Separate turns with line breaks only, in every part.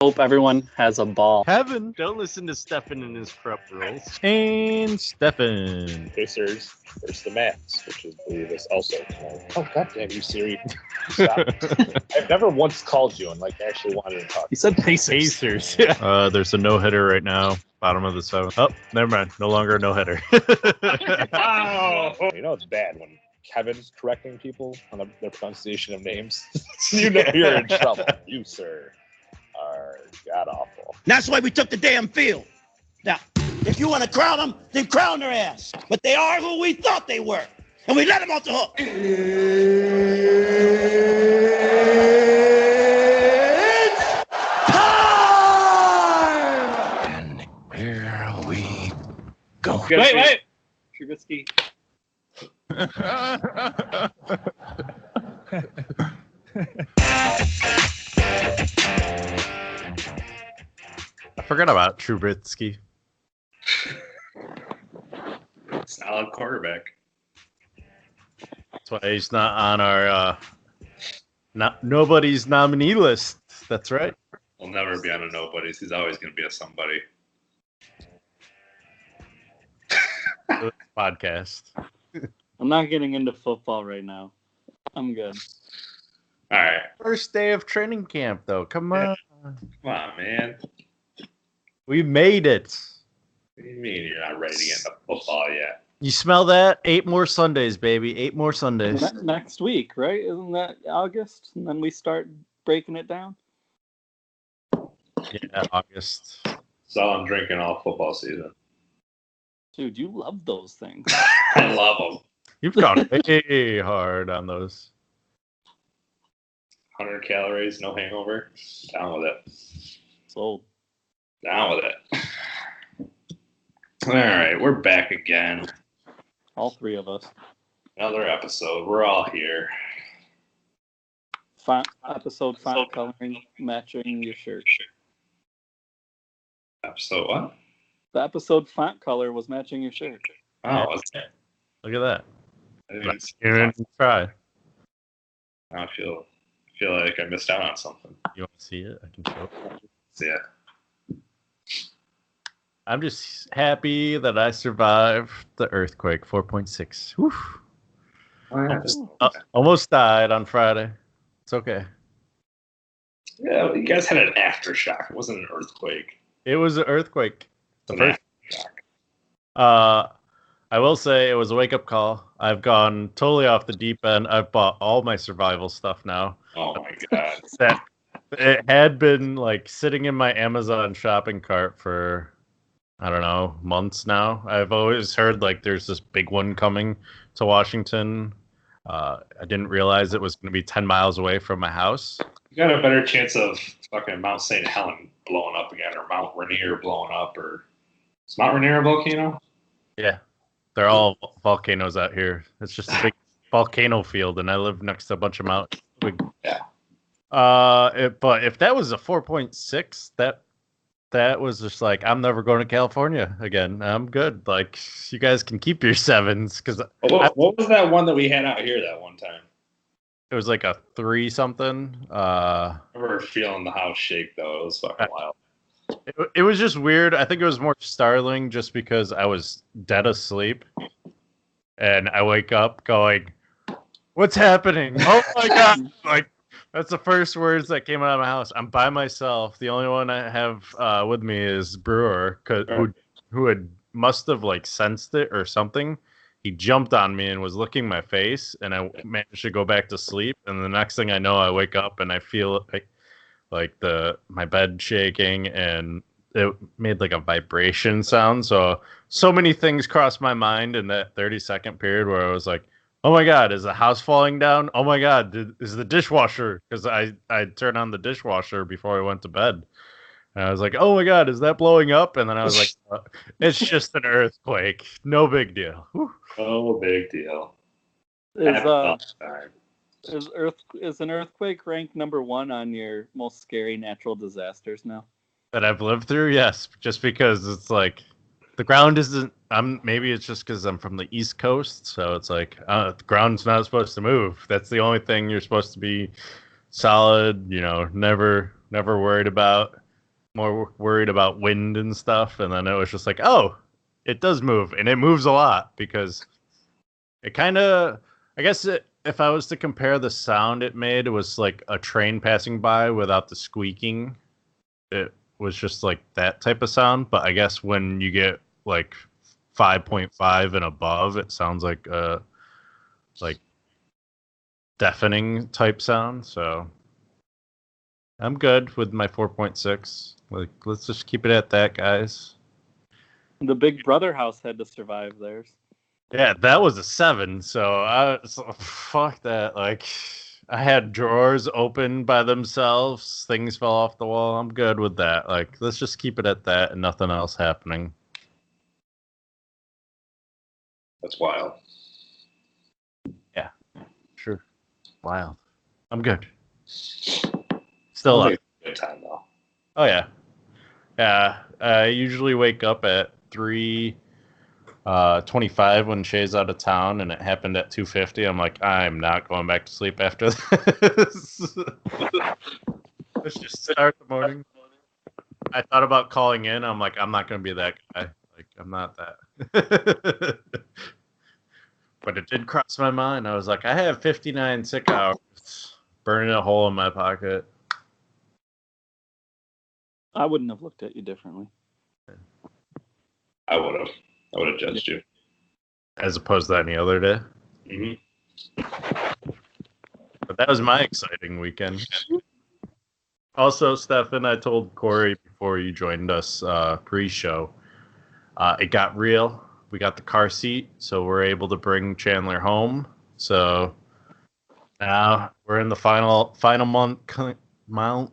Hope everyone has a ball.
Kevin, don't listen to Stefan and his prep rules. And Stefan.
Pacers versus the Mavs, which is believe is also. Oh goddamn you, Siri! Stop. I've never once called you and actually wanted to talk.
You said Pacers.
Pacers. There's a no hitter right now, bottom of the seventh. Oh, never mind. No longer a no hitter.
Wow! You know it's bad when Kevin's correcting people on their pronunciation of names. You know you're in trouble. You, sir, are god awful.
That's why we took the damn field. Now, if you want to crown them, then crown their ass. But they are who we thought they were, and we let them off the hook. It's time! And here we go.
Wait. Trubisky.
I forgot about Trubisky.
Solid quarterback.
That's why he's not on our nobody's nominee list. That's right.
He'll never be on a nobody's. He's always going to be a somebody.
Podcast.
I'm not getting into football right now. I'm good.
All right.
First day of training camp, though. Come on.
Come on, man.
We made it.
What do you mean you're not ready to get into football yet?
You smell that? 8 more Sundays, baby. 8 more Sundays.
Next week, right? Isn't that August? And then we start breaking it down?
Yeah, August.
So I'm drinking all football season.
Dude, you love those things.
I love them.
You've gone way hard on those.
100 calories, no hangover. Down with it.
Sold.
Down with it. All right, we're back again.
All three of us.
Another episode. We're all here.
Episode font coloring matching your shirt.
Episode what?
The episode font color was matching your shirt.
Oh, what's that?
Look at that.
I didn't see
You didn't try.
I feel like I missed out on something.
You want to see it? I can show it.
Yeah.
I'm just happy that I survived the earthquake. 4.6. Whew. Almost died on Friday. It's okay.
Yeah, you guys had an aftershock. It wasn't an earthquake.
It was an earthquake. The
An
first. I will say it was a wake-up call. I've gone totally off the deep end. I've bought all my survival stuff now.
Oh my god.
That it had been sitting in my Amazon shopping cart for, I don't know, months now. I've always heard there's this big one coming to Washington. I didn't realize it was going to be 10 miles away from my house.
You got a better chance of fucking Mount St. Helen blowing up again, or Mount Rainier blowing up, or is Mount Rainier a volcano?
Yeah, they're all volcanoes out here. It's just a big volcano field, and I live next to a bunch of mountains.
Yeah.
But if that was a 4.6, that was just I'm never going to California again. I'm good. You guys can keep your 7s because
What was that one that we had out here that one time?
it was a 3 something.
I remember feeling the house shake though. It was fucking wild.
It was just weird. I think it was more startling just because I was dead asleep, and I wake up going, "What's happening? Oh my god!" That's the first words that came out of my house. I'm by myself. The only one I have with me is Brewer, who must have sensed it or something. He jumped on me and was licking my face, and I managed to go back to sleep. And the next thing I know, I wake up and I feel my bed shaking, and it made a vibration sound. So many things crossed my mind in that 30-second period where I was like, oh my god, is the house falling down? Oh my god, is the dishwasher? Because I turned on the dishwasher before I went to bed. And I was like, oh my god, is that blowing up? And then I was like, it's just an earthquake. No big deal. Whew.
No big deal.
Is an earthquake ranked number 1 on your most scary natural disasters now?
That I've lived through, yes. Just because it's the ground isn't. Maybe it's just because I'm from the East Coast, so it's the ground's not supposed to move. That's the only thing you're supposed to be solid. Never worried about. more worried about wind and stuff, and then it was just like, oh, it does move, and it moves a lot because it kind of, I guess if I was to compare the sound it made, it was like a train passing by without the squeaking. It was just like that type of sound, but I guess when you get like 5.5 and above, it sounds like like deafening type sound. So I'm good with my 4.6. Like, let's just keep it at that, guys.
The Big Brother house had to survive theirs.
Yeah, that was a 7. So fuck that. Like, I had drawers open by themselves. Things fell off the wall. I'm good with that. Like, let's just keep it at that and nothing else happening.
That's wild.
Yeah, sure. Wild. I'm good. Still
Sounds
up.
like a good time though.
Oh yeah. Yeah. I usually wake up at 3:25 when Shay's out of town, and it happened at 2:50. I'm like, I'm not going back to sleep after this. Let's just start the morning. I thought about calling in. I'm like, I'm not gonna be that guy. Like, I'm not that. But it did cross my mind. I was like, I have 59 sick hours, burning a hole in my pocket.
I wouldn't have looked at you differently.
I would have judged you.
As opposed to any other day.
Mm-hmm.
But that was my exciting weekend. Also, Stefan, I told Corey before you joined us pre-show, it got real. We got the car seat, so we're able to bring Chandler home. So now we're in the final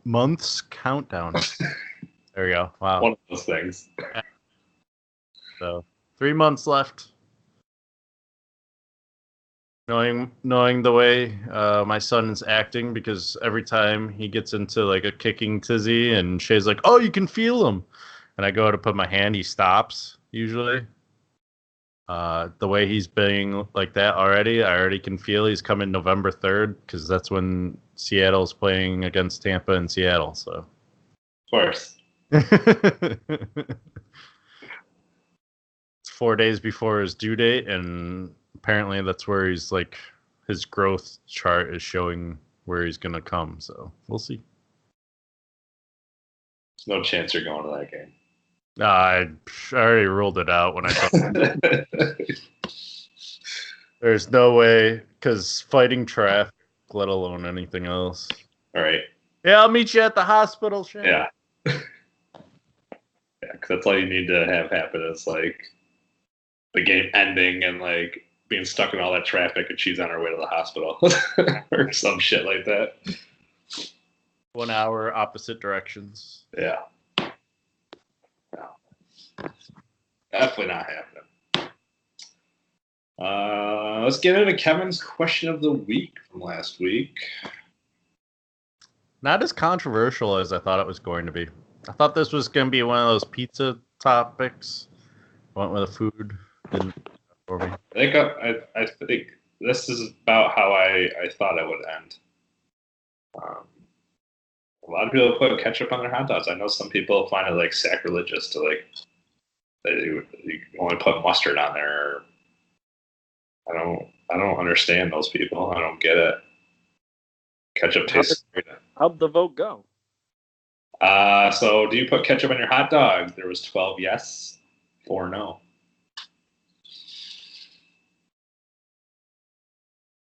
month's countdown. There we go. Wow.
One of those things.
So 3 months left. Knowing the way my son is acting, because every time he gets into like a kicking tizzy and Shay's like, oh, you can feel him. And I go to put my hand, he stops usually. The way he's being like that already, I already can feel he's coming November 3rd, because that's when Seattle's playing against Tampa in Seattle. So,
Of course.
it's 4 days before his due date, and apparently that's where he's like, his growth chart is showing where he's gonna come. So we'll see.
There's no chance you're going to that game.
I already ruled it out when I thought there's no way, because fighting traffic, let alone anything else.
All right.
Yeah, I'll meet you at the hospital, Shane.
Yeah. Yeah, because that's all you need to have happen is like the game ending and like being stuck in all that traffic and she's on her way to the hospital or some shit like that.
1 hour opposite directions.
Yeah. No. Definitely not happening. Let's get into Kevin's question of the week from last week.
Not as controversial as I thought it was going to be. I thought this was going to be one of those pizza topics. Went with the food. Didn't for me.
I think this is about how I thought it would end. A lot of people put ketchup on their hot dogs. I know some people find it like sacrilegious to like you only put mustard on there. I don't understand those people. I don't get it. Ketchup tastes great.
How'd the vote go?
So do you put ketchup on your hot dog? There was 12 yes, 4 no.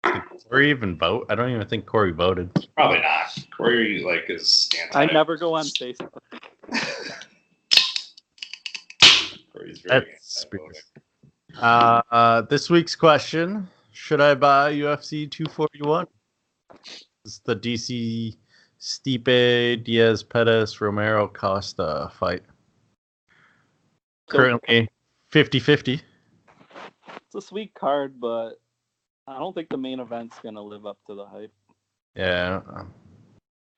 Did Corey even vote? I don't even think Corey voted.
Probably not. Corey like is anti.
I never go on Facebook.
Corey's very
That's
anti-voting.
this week's question: should I buy UFC 241? It's the DC Stipe Diaz Pettis Romero Costa fight. Currently 50-50.
It's a sweet card, but I don't think the main event's going to live up to the hype.
Yeah, I'm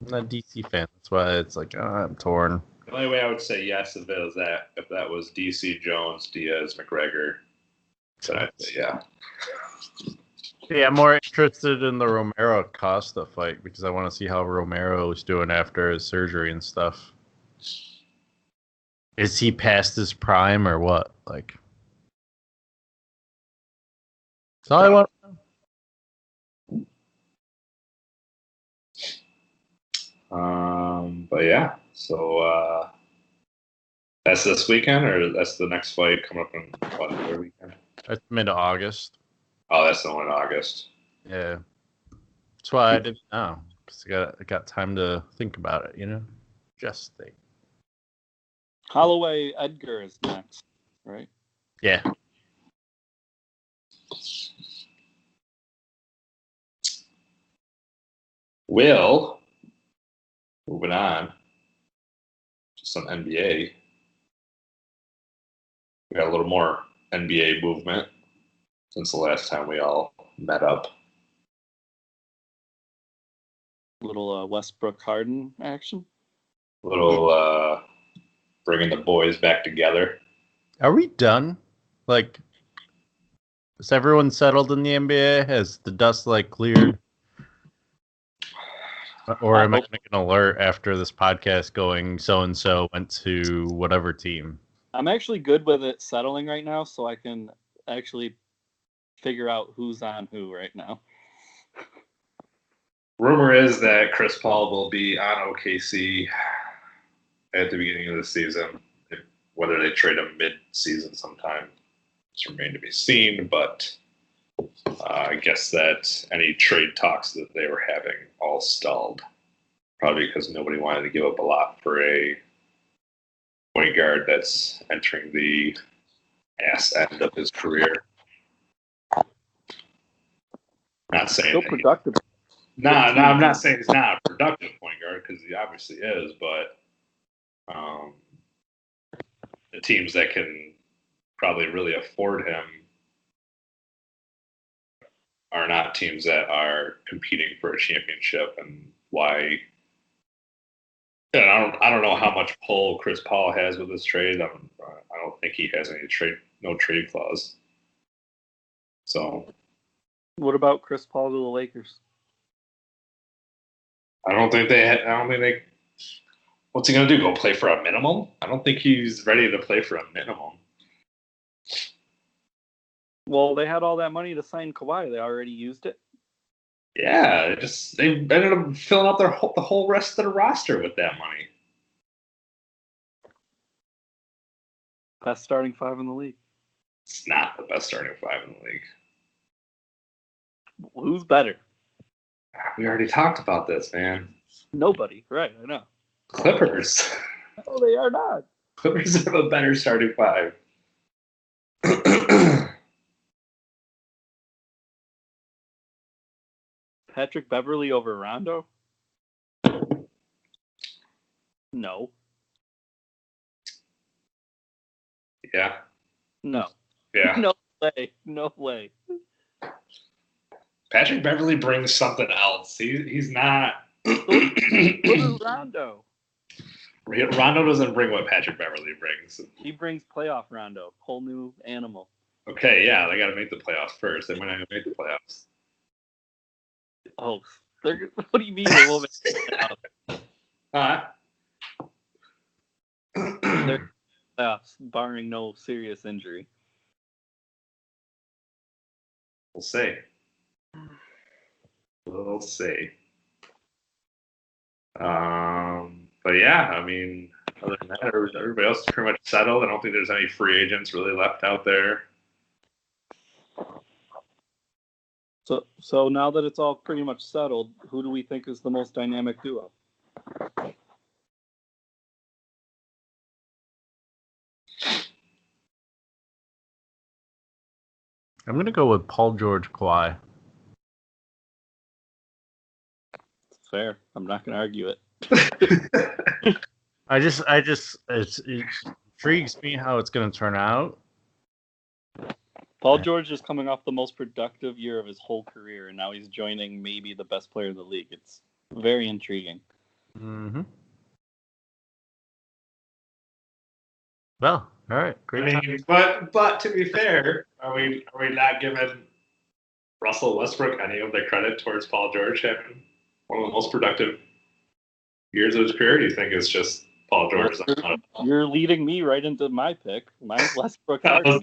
not a DC fan. That's why it's like I'm torn.
The only way I would say yes if that was DC Jones, Diaz, McGregor. Then I'd say yeah.
Yeah, I'm more interested in the Romero Costa fight because I want to see how Romero is doing after his surgery and stuff. Is he past his prime or what? Like, that's all I want.
But yeah, so that's this weekend, or that's the next fight coming up in what, another weekend?
That's mid-August.
Oh, that's the one in August.
Yeah. That's why I didn't know. 'Cause I got time to think about it, you know? Just think.
Holloway Edgar is next, right?
Yeah.
Will, moving on to some NBA. We got a little more NBA movement since the last time we all met up.
Little Westbrook Harden action.
A little bringing the boys back together.
Are we done? Like, is everyone settled in the NBA? Has the dust, like, cleared? Or am I going to get an alert after this podcast going so-and-so went to whatever team?
I'm actually good with it settling right now, so I can actually figure out who's on who right now.
Rumor is that Chris Paul will be on OKC at the beginning of the season. Whether they trade him mid-season sometime is remain to be seen, but I guess that any trade talks that they were having all stalled. Probably because nobody wanted to give up a lot for a point guard that's entering the ass end of his career. Not saying
Still productive.
I'm not saying he's not a productive point guard because he obviously is, but the teams that can probably really afford him are not teams that are competing for a championship, and why. And I don't know how much pull Chris Paul has with this trade. I don't think he has no trade clause. So
What about Chris Paul to the Lakers?
I don't think they. What's he gonna do? Go play for a minimum? I don't think he's ready to play for a minimum.
Well, they had all that money to sign Kawhi. They already used it.
Yeah, they ended up filling out the whole rest of the roster with that money.
Best starting five in the league.
It's not the best starting five in the league.
Who's better?
We already talked about this, man.
Nobody. Right, I know.
Clippers.
No, they are not.
Clippers have a better starting five.
Patrick Beverly over Rondo? No.
Yeah.
No.
Yeah.
No way. No way.
Patrick Beverly brings something else. He's not.
Look at Rondo.
Rondo doesn't bring what Patrick Beverly brings.
He brings playoff Rondo. Whole new animal.
Okay, yeah, they got to make the playoffs first. They might not even make the playoffs.
Oh, what do you mean they won't make the playoffs? They're playoffs, barring no serious injury.
We'll see. We'll see. But yeah, I mean, other than that, everybody else is pretty much settled. I don't think there's any free agents really left out there.
So now that it's all pretty much settled, who do we think is the most dynamic duo?
I'm going to go with Paul George Kawhi.
Fair. I'm not going to argue it.
It intrigues me how it's going to turn out.
Paul George is coming off the most productive year of his whole career, and now he's joining maybe the best player in the league. It's very intriguing.
Mm-hmm. Well, all right, great.
I mean, but to be fair, are we not giving Russell Westbrook any of the credit towards Paul George having one of the most productive years of his career? Do you think it's just Paul George is on.
You're leading me right into my pick. Mine's Westbrook. Harden.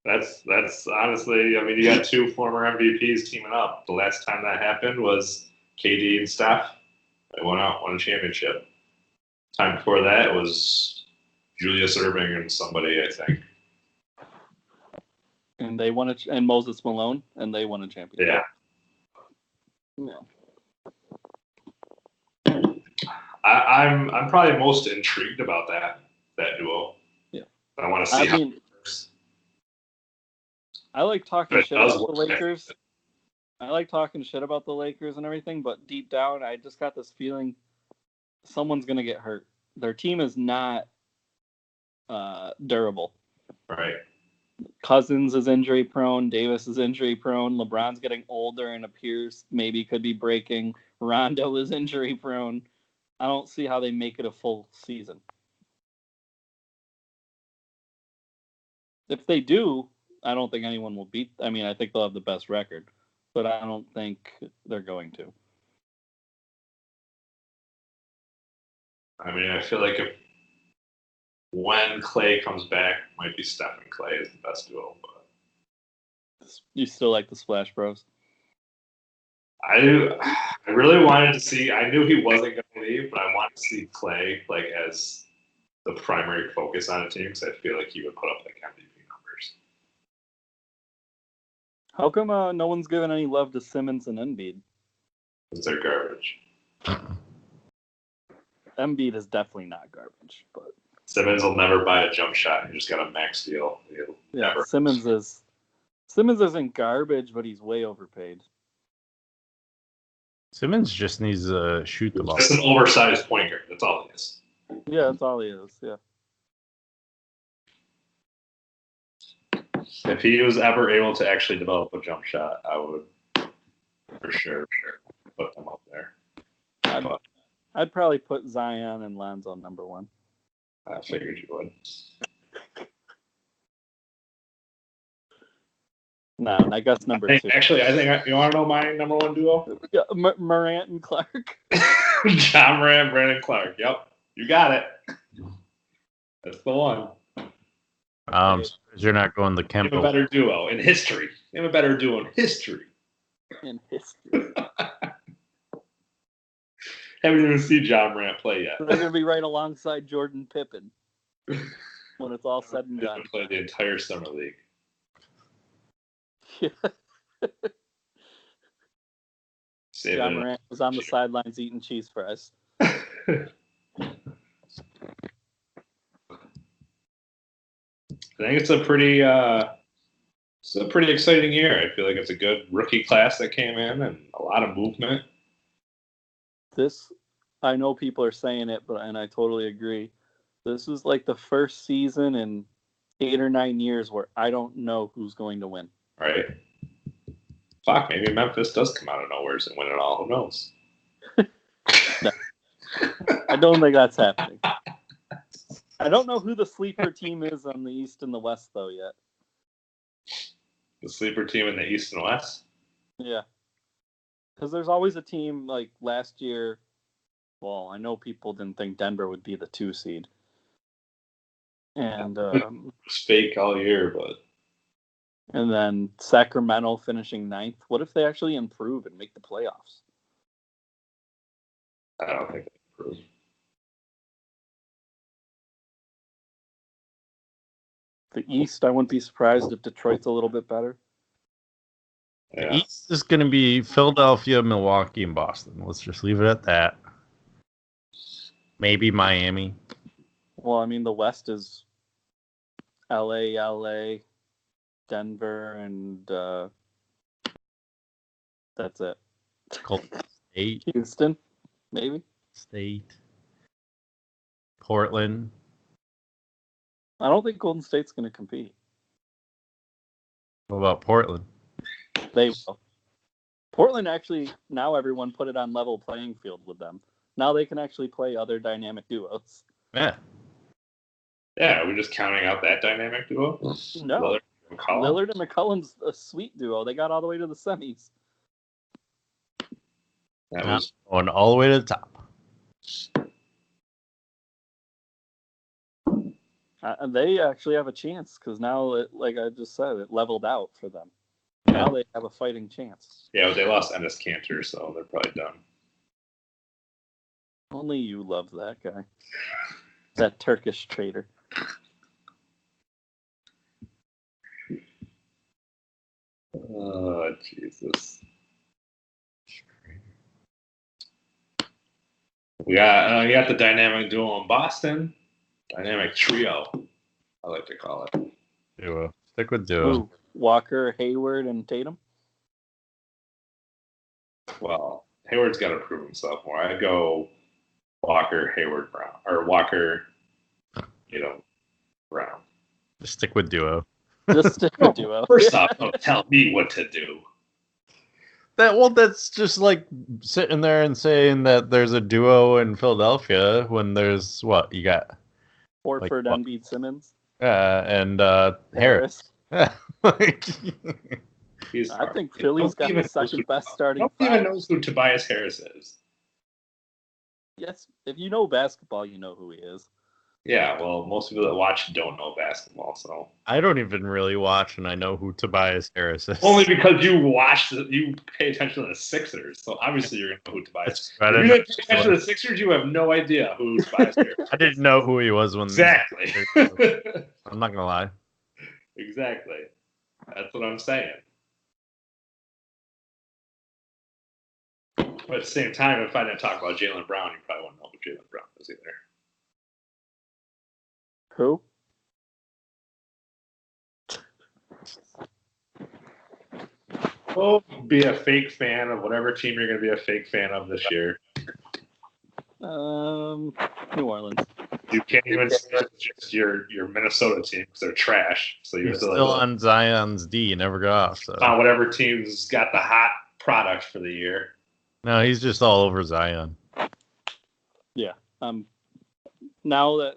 That's honestly, I mean, you got two former MVPs teaming up. The last time that happened was KD and Steph. They won a championship. Time before that was Julius Erving and somebody, I think.
And they won and Moses Malone, and they won a championship.
Yeah. I'm probably most intrigued about that duo.
Yeah.
I want to see how it works.
I like talking shit about the Lakers. I like talking shit about the Lakers and everything, but deep down, I just got this feeling someone's going to get hurt. Their team is not durable.
Right.
Cousins is injury prone. Davis is injury prone. LeBron's getting older and appears maybe could be breaking. Rondo is injury prone. I don't see how they make it a full season. If they do, I don't think anyone will beat. I mean, I think they'll have the best record, but I don't think they're going to.
I mean, I feel like when Clay comes back, might be Steph and Clay is the best duo. But
you still like the Splash Bros?
I really wanted to see. I knew he wasn't going to leave, but I wanted to see Clay like as the primary focus on a team because I feel like he would put up like MVP numbers.
How come no one's given any love to Simmons and Embiid?
Because they're garbage.
Embiid is definitely not garbage, but
Simmons will never buy a jump shot. He just got a max deal. Never.
Simmons isn't garbage, but he's way overpaid.
Simmons just needs to shoot the ball.
Just an oversized point guard. That's all he is.
Yeah, that's all he is. Yeah.
If he was ever able to actually develop a jump shot, I would for sure put him up there.
I'd probably put Zion and Lonzo number one.
I figured you would.
No, I guess number two.
Actually, I think you want to know my number one duo?
Yeah, Morant and Clark.
John Morant, Brandon Clark. Yep, you got it. That's the one.
You're not going the Kempo.
Name a better duo in history. Name a better duo in history. Haven't even seen John Morant play yet.
They're going to be right alongside Jordan Pippen when it's all said and done.
Play the entire summer league.
Yeah. John Morant was on the sidelines eating cheese fries.
I think it's a pretty exciting year. I feel like it's a good rookie class that came in and a lot of movement.
I know people are saying it, and I totally agree. This is like the first season in 8 or 9 years where I don't know who's going to win.
Right. Fuck, maybe Memphis does come out of nowhere and win it all. Who knows?
No. I don't think that's happening. I don't know who the sleeper team is on the East and the West, though, yet.
The sleeper team in the East and West?
Yeah. Because there's always a team, like last year, well, I know people didn't think Denver would be the 2 seed. And
it was fake all year, but...
And then Sacramento finishing 9th. What if they actually improve and make the playoffs?
I don't think they improve.
The East, I wouldn't be surprised if Detroit's a little bit better.
Yeah. The East is going to be Philadelphia, Milwaukee, and Boston. Let's just leave it at that. Maybe Miami.
Well, I mean, the West is LA, Denver, and that's it.
Golden State.
Houston, maybe.
State. Portland.
I don't think Golden State's going to compete.
What about Portland?
They will. Portland actually, now everyone put it on level playing field with them. Now they can actually play other dynamic duos.
Yeah.
Yeah, are we just counting out that dynamic duo?
No. Lillard and McCollum's a sweet duo. They got all the way to the semis.
That was going all the way to the top.
They actually have a chance because now, like I just said, it leveled out for them. Now they have a fighting chance.
Yeah, but they lost Ennis Cantor, so they're probably done.
Only you love that guy. That Turkish traitor.
Oh, Jesus. We got the dynamic duo in Boston. Dynamic trio, I like to call it.
Duo. Stick with duo.
Ooh, Walker, Hayward, and Tatum.
Well, Hayward's got to prove himself more. I'd go Walker, Hayward, Brown. Or Walker, Brown.
Just stick with duo.
Just stick with duo.
First off, don't tell me what to do.
That's just like sitting there and saying that there's a duo in Philadelphia when there's what you got?
Horford, Embiid, Simmons.
And Harris.
I think Philly's got the second best starting.
Nobody even knows who Tobias Harris is.
Yes, if you know basketball, you know who he is.
Yeah, well, most people that watch don't know basketball, so.
I don't even really watch, and I know who Tobias Harris is.
Only because you pay attention to the Sixers, so obviously you're going to know who Tobias is.
Right,
If you didn't pay attention to the Sixers, you have no idea who Tobias Harris is.
I didn't know who he was when.
Exactly.
I'm not going to lie.
Exactly. That's what I'm saying. But at the same time, if I didn't talk about Jaylen Brown, you probably wouldn't know who Jaylen Brown is either.
Who?
Well, be a fake fan of whatever team you're going to be a fake fan of this year.
New Orleans.
You can't even say just your Minnesota team because they're trash. So you're
still on Zion's D. You never go off. So.
On whatever team's got the hot product for the year.
No, he's just all over Zion.
Yeah. Now that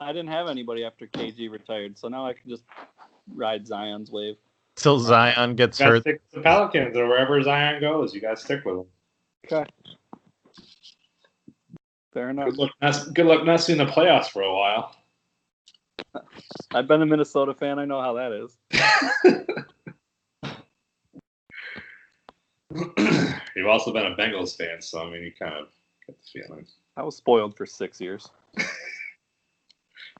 I didn't have anybody after KG retired, so now I can just ride Zion's wave.
Till Zion gets hurt.
Stick with the Pelicans or wherever Zion goes. You got to stick with them.
Okay. Fair enough.
Good luck not seeing the playoffs for a while.
I've been a Minnesota fan. I know how that is.
You've also been a Bengals fan, so I mean, you kind of get the feeling.
I was spoiled for 6 years.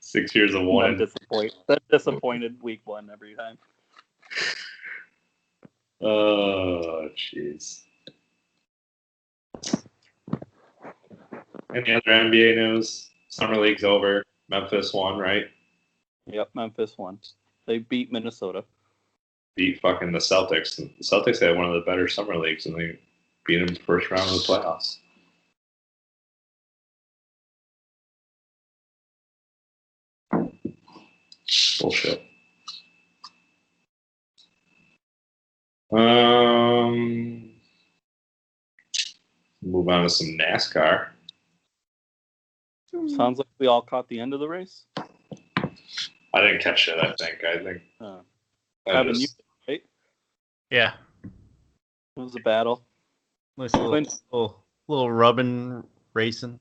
6 years of one.
Disappointed week one every time.
Oh, jeez. Any other NBA news? Summer League's over. Memphis won, right?
Yep, Memphis won. They beat Minnesota.
Beat fucking the Celtics. The Celtics had one of the better summer leagues, and they beat them first round of the playoffs. Bullshit. Move on to some NASCAR.
Sounds like we all caught the end of the race.
I didn't catch it. I think.
Right?
Yeah.
It was a battle.
Nice little rubbing racing.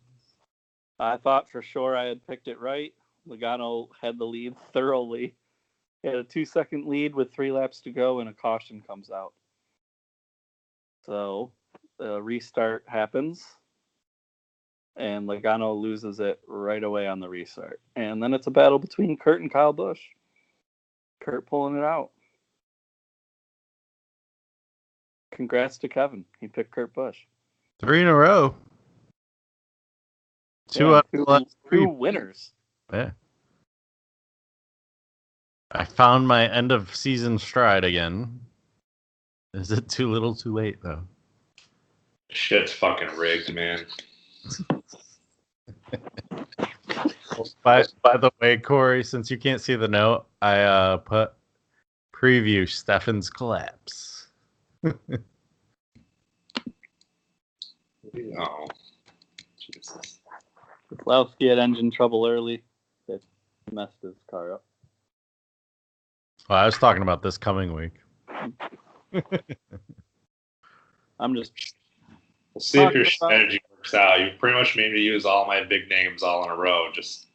I thought for sure I had picked it right. Logano had the lead thoroughly. He had a 2-second lead with 3 laps to go, and a caution comes out. So the restart happens, and Logano loses it right away on the restart. And then it's a battle between Kurt and Kyle Busch. Kurt pulling it out. Congrats to Kevin. He picked Kurt Busch.
3 in a row. Two
winners.
Yeah. I found my end of season stride again. Is it too little too late, though?
Shit's fucking rigged, man.
By the way, Corey, since you can't see the note, I put preview Stefan's collapse.
Oh, Jesus.
Keselowski had engine trouble early. It messed his car up.
Well, I was talking about this coming week.
I'm just...
We'll see if your strategy works out. You pretty much made me use all my big names all in a row. Just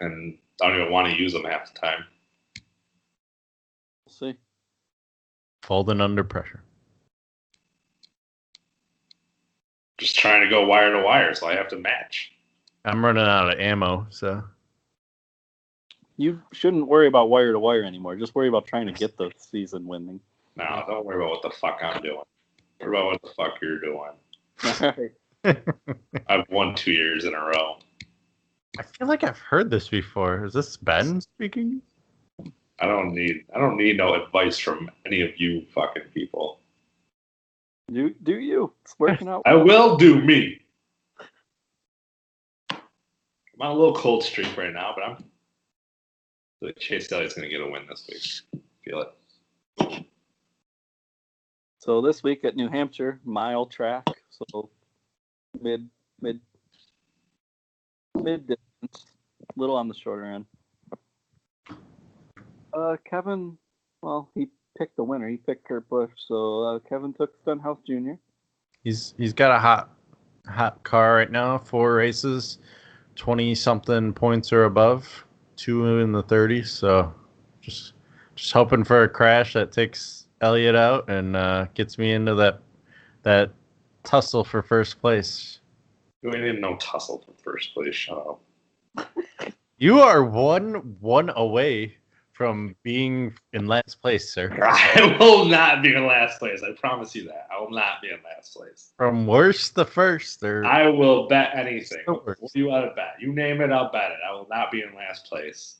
and I don't even want to use them half the time.
We'll see.
Folding under pressure.
Just trying to go wire to wire, so I have to match.
I'm running out of ammo, so.
You shouldn't worry about wire to wire anymore. Just worry about trying to get the season winning.
No, don't worry about what the fuck I'm doing. Worry about what the fuck you're doing.
All right.
I've won 2 years in a row.
I feel like I've heard this before. Is this Ben speaking?
I don't need no advice from any of you fucking people.
Do you? It's working out.
I will do me. I'm on a little cold streak right now, but Chase Elliott's going to get a win this week. Feel it.
So this week at New Hampshire, mile track, so mid distance, little on the shorter end. Kevin, well, he picked the winner. He picked Kurt Busch, so Kevin took Stenhouse Jr.
He's got a hot car right now. 4 races, 20-something points or above, 2 in the 30s. So just hoping for a crash that takes Elliott out and gets me into that tussle for first place.
We didn't know tussle for first place. Shut up.
You are one away from being in last place, sir.
I will not be in last place. I promise you that. I will not be in last place.
From worst to first,
I will bet anything.
The
What
worst.
do you want to bet? You name it, I'll bet it. I will not be in last place.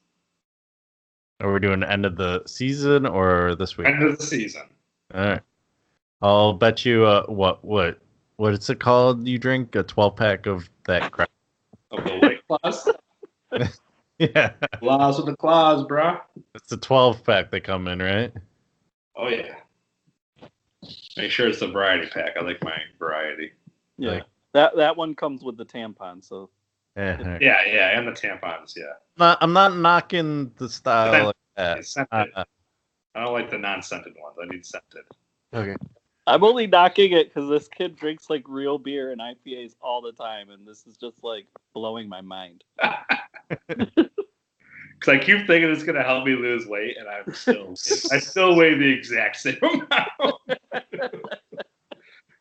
Are we doing end of the season or this week?
End of the season.
All right. I'll bet you what is it called? You drink a 12-pack of that crap.
Of the White Claws?
Yeah.
Claws with the claws, bro.
It's a 12-pack they come in, right?
Oh, yeah. Make sure it's the variety pack. I like my variety.
Yeah,
Like-
that one comes with the tampon. So
Yeah.
Yeah, and the tampons, yeah.
I'm not knocking the style like that.
It's scented. I don't like the non-scented ones. I need scented.
Okay.
I'm only knocking it because this kid drinks like real beer and IPAs all the time, and this is just like blowing my mind.
Because I keep thinking it's going to help me lose weight, and I still weigh the exact same amount.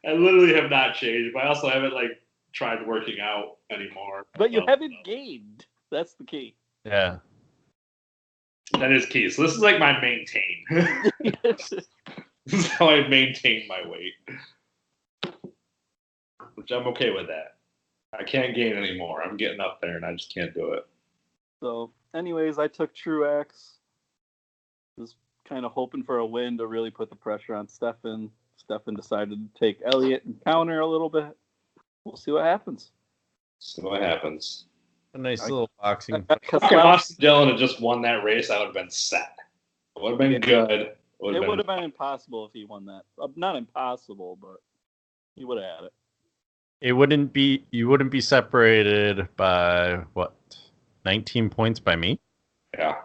I literally have not changed, but I also haven't like tried working out anymore.
But you
So,
haven't gained. That's the key.
Yeah.
That is key. So this is like my maintain. This is how I maintain my weight, which I'm okay with that. I can't gain anymore. I'm getting up there, and I just can't do it.
So, anyways, I took Truex. Was kind of hoping for a win to really put the pressure on Stefan. Stefan decided to take Elliott and counter a little bit. We'll see what happens.
So what happens?
A nice little boxing.
If Austin Dillon had just won that race, I would have been set. It would have been good. It
would have been impossible if he won that. Not impossible, but he would have had it.
You wouldn't be separated by what? 19 points by me?
Yeah.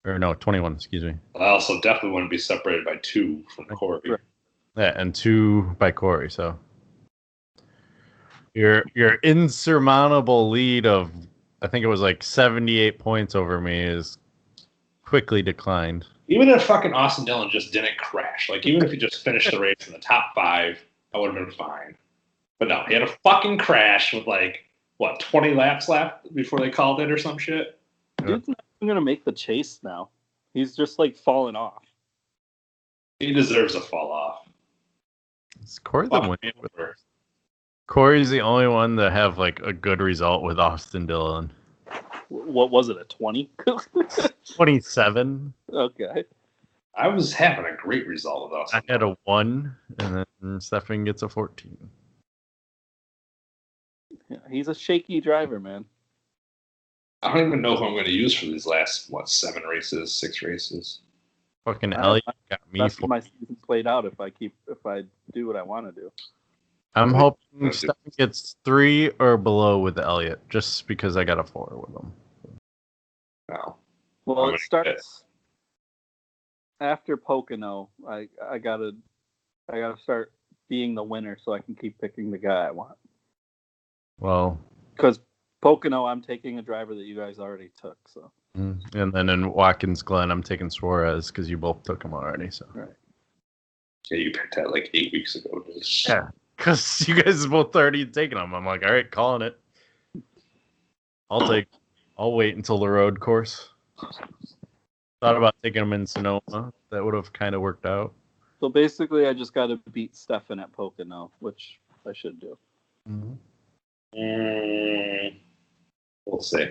Or no, 21, excuse me.
I also definitely wouldn't be separated by 2 from Corey.
Right.
Yeah, and 2 by Corey, so your insurmountable lead of I think it was like 78 points over me is quickly declined.
Even if fucking Austin Dillon just didn't crash, like even if he just finished the race in the top 5, I would have been fine. But no, he had a fucking crash with like, what, 20 laps left before they called it or some shit?
Dude's not even going to make the chase now. He's just like falling off.
He deserves a fall off.
Is Corey the winner?
Fuck.
Corey's the only one to have like a good result with Austin Dillon.
What was it, a 20?
27.
Okay.
I was having a great result with Austin.
I had a 1, and then Stefan gets a 14.
Yeah, he's a shaky driver, man.
I don't even know who I'm going to use for these last, 7 races, 6 races.
Fucking Elliott got me.
That's my season played out if I do what I want to do.
I'm hoping Stefan gets 3 or below with Elliott, just because I got a 4 with him.
No.
Well, it starts after Pocono. I gotta start being the winner so I can keep picking the guy I want.
Well,
Because Pocono, I'm taking a driver that you guys already took. So.
And then in Watkins Glen, I'm taking Suarez because you both took him already. So.
Right.
Yeah, you picked that like 8 weeks ago. Dude.
Yeah, because you guys both already taken him. I'm like, all right, calling it. I'll wait until the road course. Thought about taking him in Sonoma. That would have kind of worked out.
So basically, I just got to beat Stefan at Pocono, which I should do.
We'll see.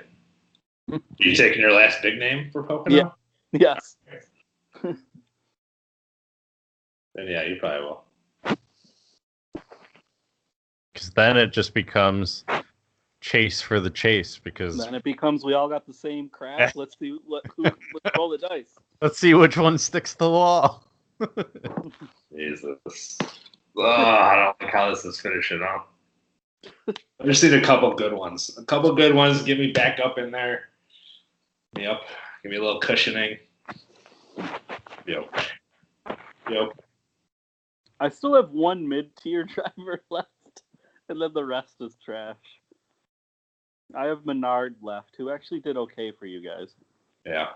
You taking your last big name for Pocono?
Yeah. Yes.
Then yeah, you probably will.
Because then it just becomes chase for the chase. Because
then it becomes we all got the same crap. Let's roll the dice.
Let's see which one sticks to the wall.
Jesus. Oh, I don't like how this is finishing up. I just need a couple good ones. Get me back up in there. Yep. Give me a little cushioning. Yep.
I still have one mid-tier driver left, and then the rest is trash. I have Menard left, who actually did okay for you guys.
Yeah.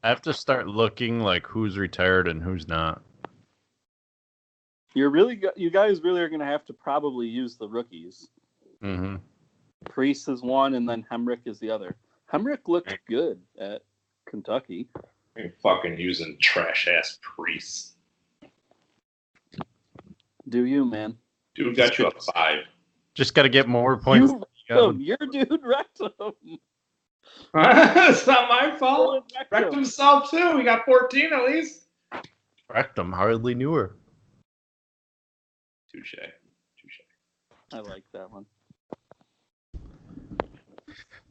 I have to start looking like who's retired and who's not.
You guys really are going to have to probably use the rookies.
Mm-hmm.
Priest is one, and then Hemrick is the other. Hemrick looked good at Kentucky.
You're fucking using trash-ass Priest.
Do you, man?
Dude got you a 5.
Just got to get more points.
Your dude wrecked him.
It's not my fault. Wrecked himself, too. He got 14 at least.
Wrecked him. Hardly knew her.
Touche.
I like that one.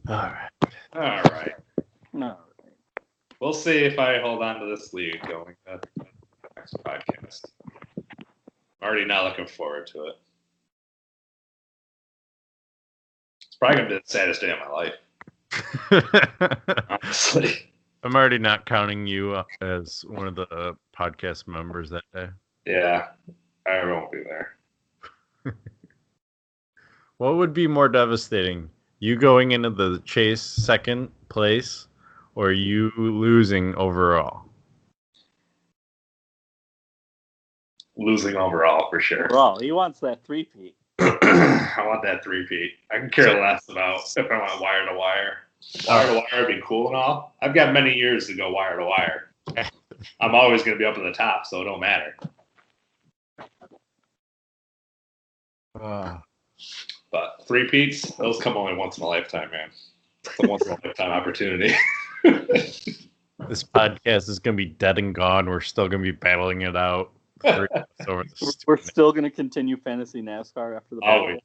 All right.
We'll see if I hold on to this lead going to the next podcast. I'm already not looking forward to it. It's probably going to be the saddest day of my life. Honestly.
I'm already not counting you as one of the podcast members that day.
Yeah, I won't be there.
What would be more devastating? You going into the chase second place or you losing overall?
Losing overall, for sure.
Overall, he wants that 3-peat.
I want that 3-peat. I can care less about if I want wire to wire. Wire to wire would be cool and all. I've got many years to go wire to wire. I'm always going to be up at the top, so it don't matter. But 3-peats, those come only once in a lifetime, man. It's a once in a lifetime opportunity.
This podcast is going to be dead and gone. We're still going to be battling it out.
We're still going to continue fantasy NASCAR after the
always.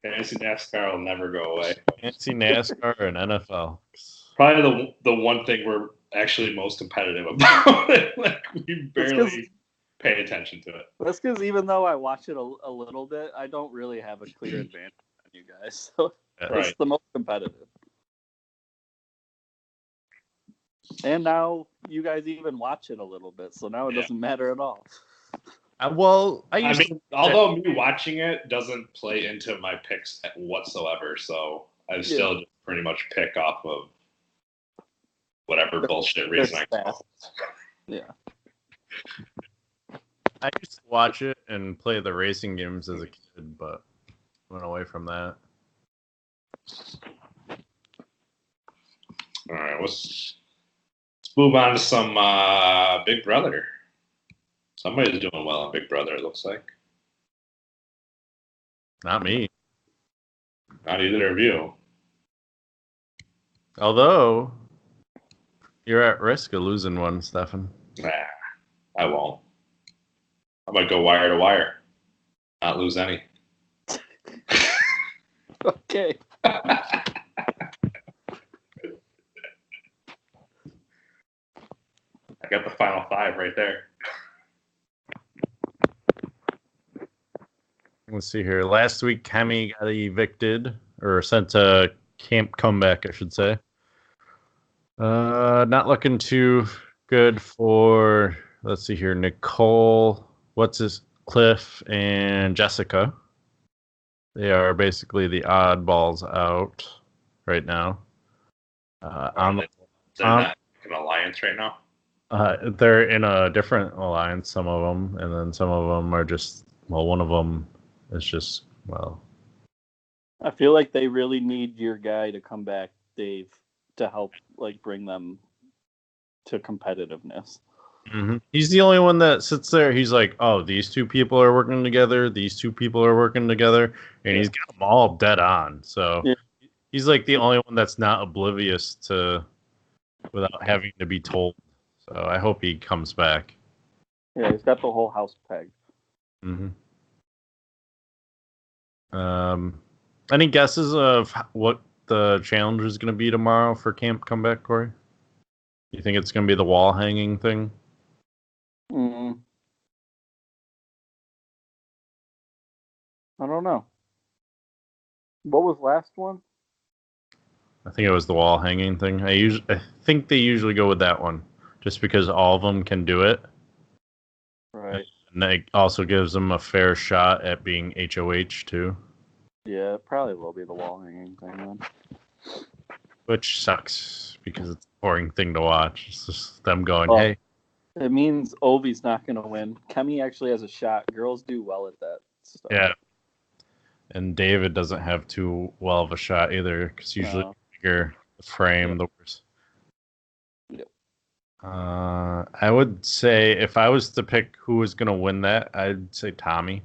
Fantasy NASCAR will never go away.
Fantasy NASCAR and NFL.
Probably the one thing we're actually most competitive about. Like we barely pay attention to it.
That's because even though I watch it a little bit, I don't really have a clear advantage on you guys. So it's the most competitive. And now you guys even watch it a little bit, so now it doesn't matter at all.
Although
me watching it doesn't play into my picks whatsoever, so I still just pretty much pick off of whatever bullshit reason I come up with.
Yeah.
I used to watch it and play the racing games as a kid, but went away from that.
All right, let's move on to some Big Brother. Somebody's doing well on Big Brother, it looks like.
Not me.
Not either of you.
Although, you're at risk of losing one, Stefan.
Nah, I won't. I might go wire to wire. Not lose any.
Okay.
I got the final 5 right there.
Let's see here. Last week, Kemi got evicted, or sent to camp comeback, I should say. Not looking too good for, let's see here, Nicole, Cliff, and Jessica. They are basically the oddballs out right now.
They're not in an alliance right now.
They're in a different alliance, some of them, and then some of them are just, well, one of them is just, well.
I feel like they really need your guy to come back, Dave, to help like bring them to competitiveness.
Mm-hmm. He's the only one that sits there. He's like, oh, these two people are working together. These two people are working together. And he's got them all dead on. So he's like the only one that's not oblivious to without having to be told. So I hope he comes back.
Yeah, he's got the whole house pegged.
Mm-hmm. Any guesses of what the challenge is going to be tomorrow for Camp Comeback, Corey? You think it's going to be the wall hanging thing?
I don't know. What was last one?
I think it was the wall hanging thing. I think they usually go with that one, just because all of them can do it.
Right.
And it also gives them a fair shot at being HOH too.
Yeah, it probably will be the wall hanging thing then.
Which sucks because it's a boring thing to watch. It's just them going, hey.
It means Ovi's not going to win. Kemi actually has a shot. Girls do well at that stuff.
Yeah. And David doesn't have too well of a shot either, because usually the bigger the frame, the worse.
Yep.
I would say if I was to pick who was going to win that, I'd say Tommy.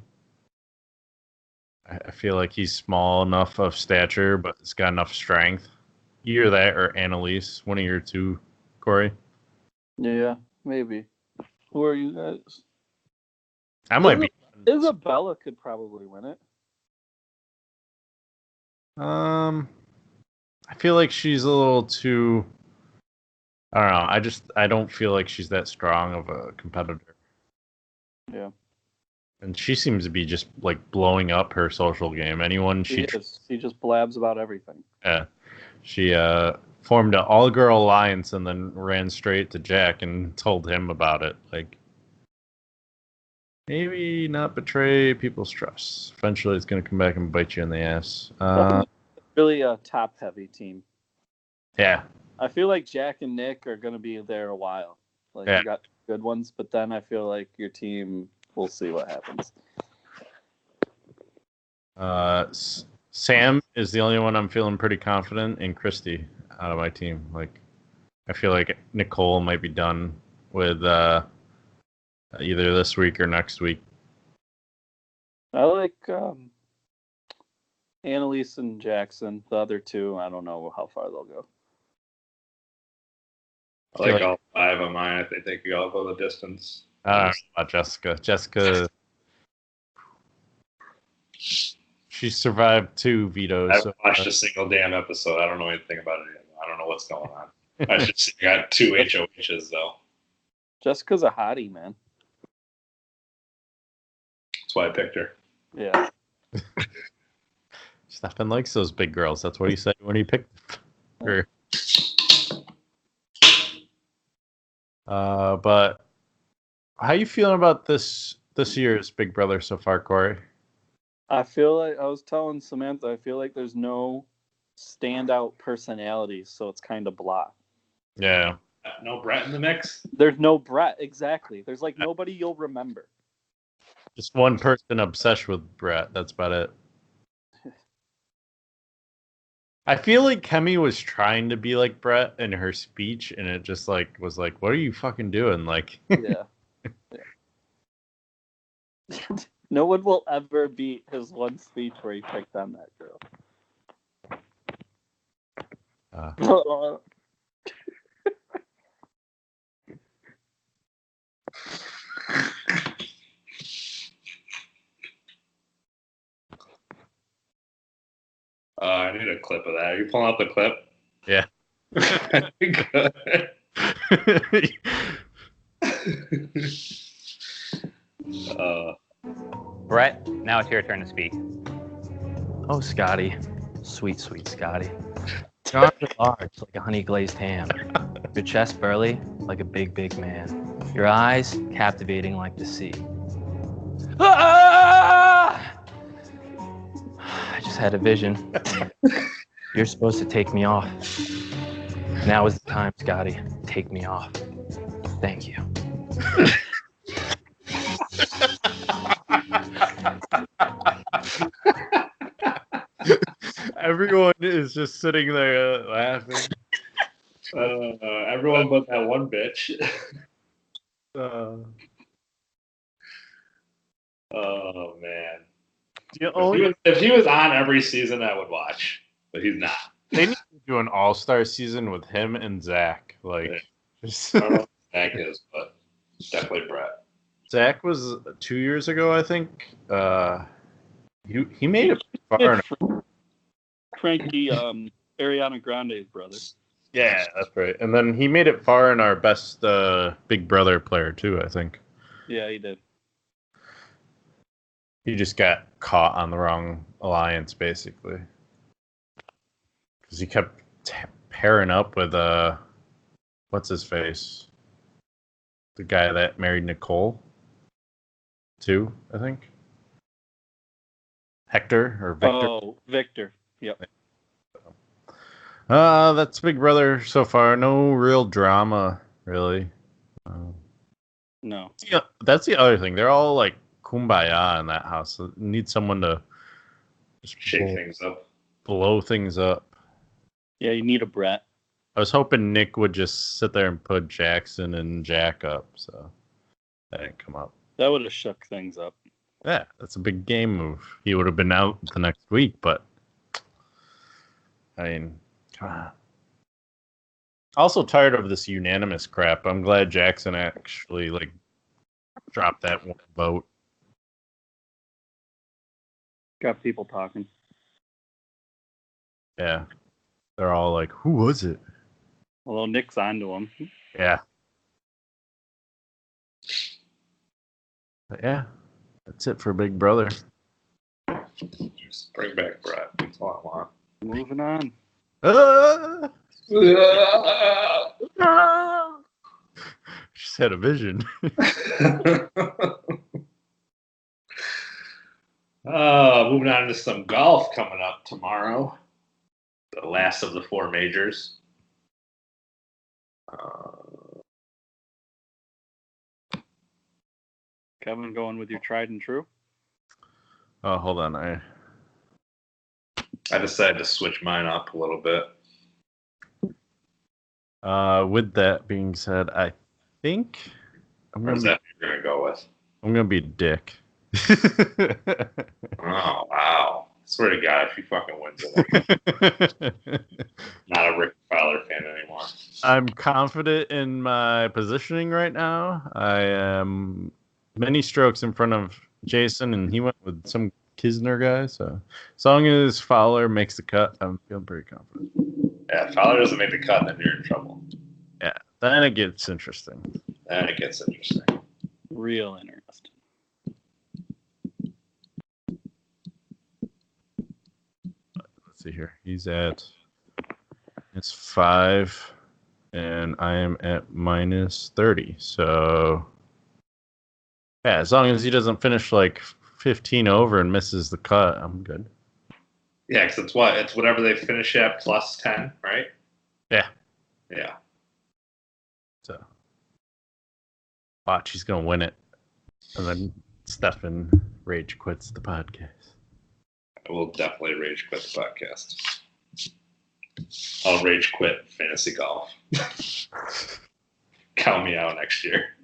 I feel like he's small enough of stature, but he's got enough strength. Either that or Annalise, one of your two, Corey.
Yeah, maybe. Who are you guys?
I might be.
Isabella could probably win it.
I feel like she's a little too. I don't know. I don't feel like she's that strong of a competitor.
Yeah.
And she seems to be just like blowing up her social game.
She just blabs about everything.
Yeah. She formed an all-girl alliance and then ran straight to Jack and told him about it. Like, maybe not betray people's trust. Eventually, it's going to come back and bite you in the ass.
Really a top-heavy team.
Yeah.
I feel like Jack and Nick are going to be there a while. Like, you got good ones, but then I feel like your team, we'll see what happens.
Sam is the only one I'm feeling pretty confident in. Christy out of my team. Like, I feel like Nicole might be done with either this week or next week.
I like Annalise and Jackson. The other two, I don't know how far they'll go.
I like all five of mine. I think they could all go the distance.
I don't know about Jessica. Jessica, she survived 2 vetoes.
I haven't watched a single damn episode. I don't know anything about it yet. I don't know what's going on. I should see. I got 2 HOHs though.
Jessica's a hottie, man.
That's why I picked her.
Yeah.
Stefan likes those big girls. That's what he said when he picked her. But how you feeling about this year's Big Brother so far, Corey?
I feel like I was telling Samantha, I feel like there's no standout personalities, so it's kind of blah.
Yeah.
No Brett in the mix?
There's no Brett, exactly. There's like nobody you'll remember.
Just one person obsessed with Brett. That's about it. I feel like Kemi was trying to be like Brett in her speech, and it just like was like, "What are you fucking doing?" Like,
yeah. No one will ever beat his one speech where he picked on that girl.
I need a clip of that. Are you pulling out the clip?
Yeah.
Brett, now it's your turn to speak. Oh, Scotty. Sweet, sweet Scotty. Your arms are large, like a honey glazed ham. Your chest burly, like a big, big man. Your eyes captivating like the sea. Ah! just had a vision. You're supposed to take me off. Now is the time, Scotty. Take me off. Thank you.
Everyone is just sitting there laughing.
Everyone but that one bitch. Oh man! If he was on every season, I would watch, but he's not.
They need to do an all-star season with him and Zach. Like,
I don't know what Zach is, but definitely Brett.
Zach was 2 years ago, I think. He made it far enough.
Frankie, Ariana Grande's brother.
Yeah, that's right. And then he made it far in our best Big Brother player too, I think.
Yeah, he did.
He just got caught on the wrong alliance, basically. Because he kept pairing up with, what's his face? The guy that married Nicole, too, I think. Hector or Victor.
Oh, Victor. Yep.
That's Big Brother so far. No real drama, really.
No.
Yeah, that's the other thing. They're all like kumbaya in that house. So need someone to just
Shake things up.
blow things up.
Yeah, you need a Brett.
I was hoping Nick would just sit there and put Jackson and Jack up, so that didn't come up.
That would have shook things up.
Yeah, that's a big game move. He would have been out the next week, but I mean, come on. Also tired of this unanimous crap. I'm glad Jackson actually like dropped that one vote.
Got people talking.
Yeah. They're all like, who was it?
Although Nick's onto him.
Yeah. But yeah, that's it for Big Brother.
Just bring back Brett. That's all I want.
Moving on.
Just had a vision.
Moving on to some golf coming up tomorrow. The last of the four majors.
Kevin, going with your tried and true?
Oh, hold on.
I decided to switch mine up a little bit.
With that being said, I think I'm
Where's that you're going to go with?
I'm gonna be Dick.
Oh, wow. I swear to God, if he fucking wins it, not a Rick Fowler fan anymore.
I'm confident in my positioning right now. I am many strokes in front of Jason, and he went with some Kisner guy. So as long as Fowler makes the cut, I'm feeling pretty confident.
Yeah, if Fowler doesn't make the cut, then you're in trouble.
Yeah, then it gets interesting.
Then it gets interesting.
Real interesting.
Let's see here. He's at -5, and I am at -30. So yeah, as long as he doesn't finish like 15 over and misses the cut, I'm good.
Yeah, because it's what? It's whatever they finish at plus 10, right?
Yeah.
Yeah.
So watch, he's gonna win it, and then Stefan rage quits the podcast.
I will definitely rage quit the podcast. I'll rage quit fantasy golf. Count me out next year.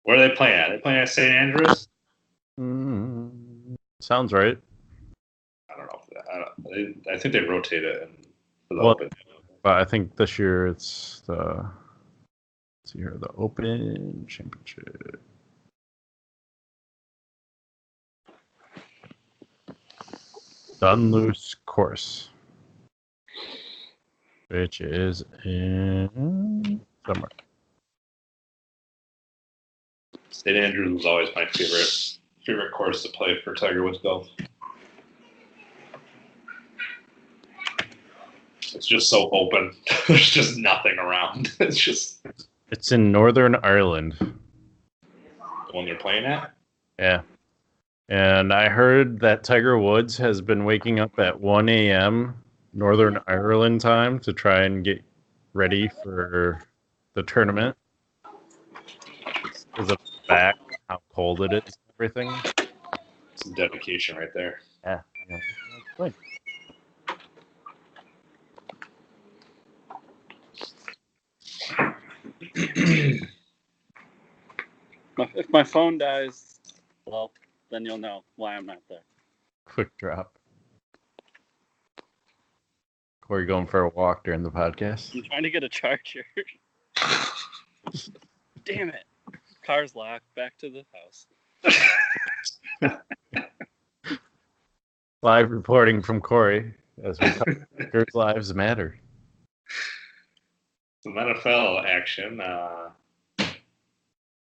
Where are they playing at? Are they playing at St. Andrews?
Sounds right.
I don't know. I think they rotate it for the
Well,
Open.
But I think this year it's the, let's see here, the Open Championship. Dunluce course, which is in somewhere.
St. Andrews was always my favorite course to play for Tiger Woods golf. It's just so open. There's just nothing around.
It's in Northern Ireland.
The one they're playing at?
Yeah. And I heard that Tiger Woods has been waking up at 1 a.m. Northern Ireland time to try and get ready for the tournament. Because of the back, how cold it is, and everything.
Some dedication right there.
Yeah. Wait.
If my phone dies, well, then you'll know why I'm not there.
Quick drop. Corey going for a walk during the podcast.
I'm trying to get a charger. Damn it. Car's locked. Back to the house.
Live reporting from Corey as we talk Kickers Lives Matter.
Some NFL action.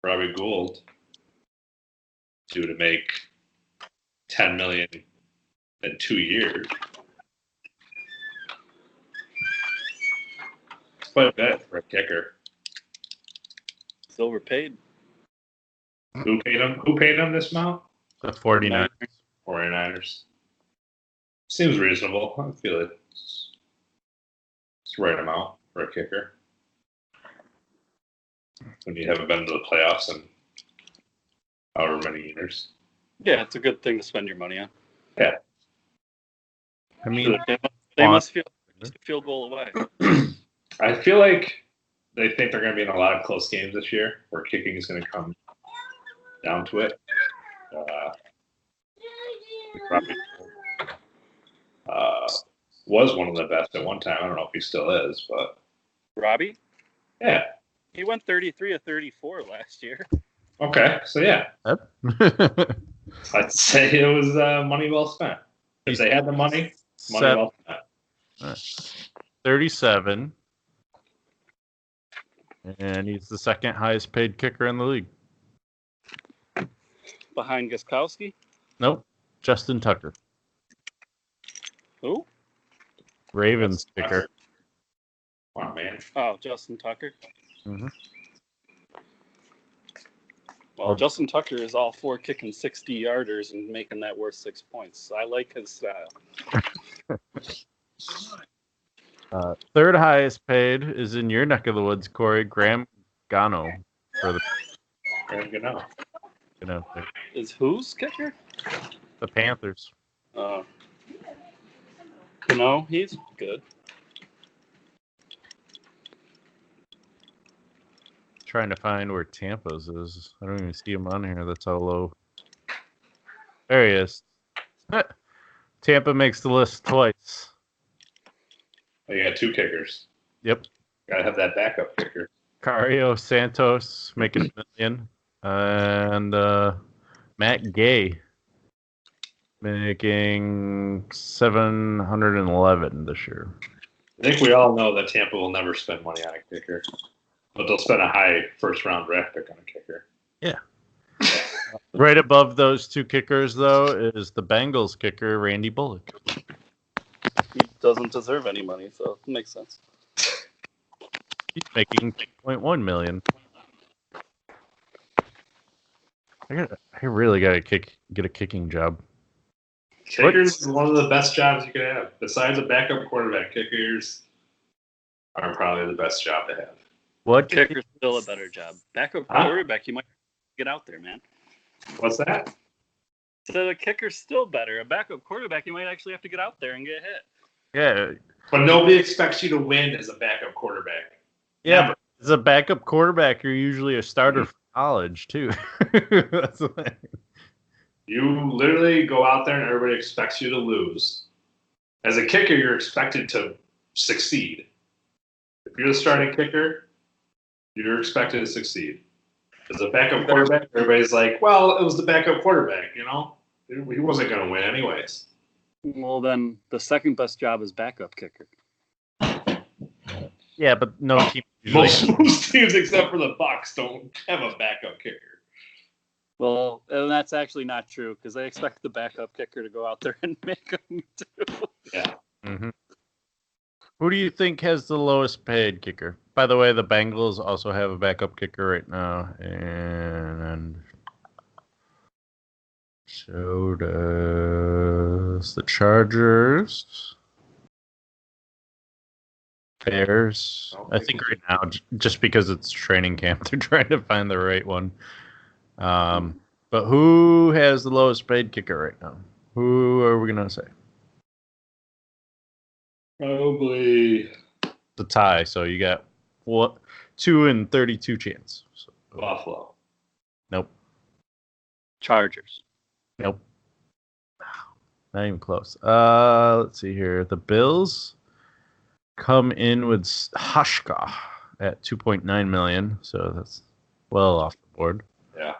Robbie Gould due to make $10 million in 2 years. It's quite a bit for a kicker.
It's overpaid.
Who paid him? Who paid him this amount?
The 49ers.
49ers. Seems reasonable. I feel it's the right amount for a kicker. When you haven't been to the playoffs in however many years.
Yeah, it's a good thing to spend your money on.
Yeah.
I mean,
They must feel just a field goal away.
I feel like they think they're going to be in a lot of close games this year where kicking is going to come down to it. Probably was one of the best at one time. I don't know if he still is, but
Robbie?
yeah.
He went 33 of 34 last year.
Okay, so yeah.
Yep.
I'd say it was money well spent. If they had the money well spent.
37. And he's the second highest paid kicker in the league.
Behind Gostkowski?
Nope. Justin Tucker.
Who?
Ravens kicker.
Wow, man.
Oh, Justin Tucker.
Mm-hmm.
Well, Justin Tucker is all for kicking 60-yarders and making that worth 6 points. I like his style.
Third highest paid is in your neck of the woods, Corey. Graham Gano for the
Is whose kicker?
the Panthers.
He's good.
Trying to find where Tampa's is. I don't even see him on here. That's how low. There he is. Tampa makes the list twice.
Oh, you got 2 kickers.
Yep.
Gotta have that backup kicker.
Cario Santos making $1 million. And Matt Gay making $711 this year.
I think we all know that Tampa will never spend money on a kicker, but they'll spend a high first-round draft pick on a kicker.
Yeah. Right above those 2 kickers, though, is the Bengals kicker, Randy Bullock.
He doesn't deserve any money, so it makes sense.
He's making $2.1 million. I really got to get a kicking job.
Kickers is one of the best jobs you can have. Besides a backup quarterback, kickers are probably the best job to have.
What
Kicker's still a better job. Backup quarterback, you might get out there, man.
What's that?
So the kicker's still better. A backup quarterback, you might actually have to get out there and get hit.
Yeah.
But nobody expects you to win as a backup quarterback.
Yeah, but as a backup quarterback, you're usually a starter for college, too. That's the thing.
You literally go out there and everybody expects you to lose. As a kicker, you're expected to succeed. If you're the starting kicker, you're expected to succeed. As a backup quarterback, everybody's like, well, it was the backup quarterback, you know? He wasn't going to win anyways.
Well, then the second best job is backup kicker.
Yeah, but no team usually.
Most teams except for the Bucs don't have a backup kicker.
Well, and that's actually not true because they expect the backup kicker to go out there and make them too.
Yeah.
Mm-hmm. Who do you think has the lowest paid kicker? By the way, the Bengals also have a backup kicker right now, and So does the Chargers. Bears. I think right now, just because it's training camp, they're trying to find the right one. But who has the lowest paid kicker right now? Who are we going to say?
Probably
The tie. So you got 2 and 32 chance. So,
Buffalo.
Nope.
Chargers.
Nope. Not even close. Let's see here. The Bills come in with Hashka at $2.9 million. So that's well off the board.
Yeah.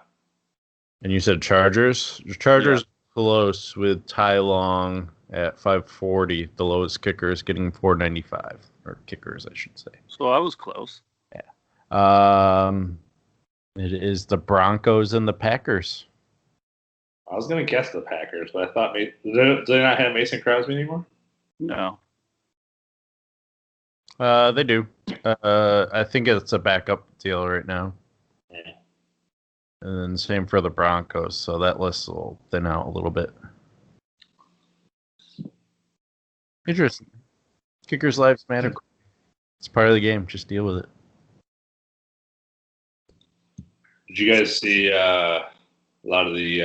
And you said Chargers? Chargers close with Ty Long at $540. The lowest kicker is getting $495. Or kickers, I should say.
So I was close.
Yeah. It is the Broncos and the Packers.
I was going to guess the Packers, but I thought do they not have Mason Crosby anymore?
No.
They do. I think it's a backup deal right now.
Yeah.
And then same for the Broncos, so that list will thin out a little bit. Interesting. Kickers' lives matter. It's part of the game. Just deal with it.
Did you guys see a lot of the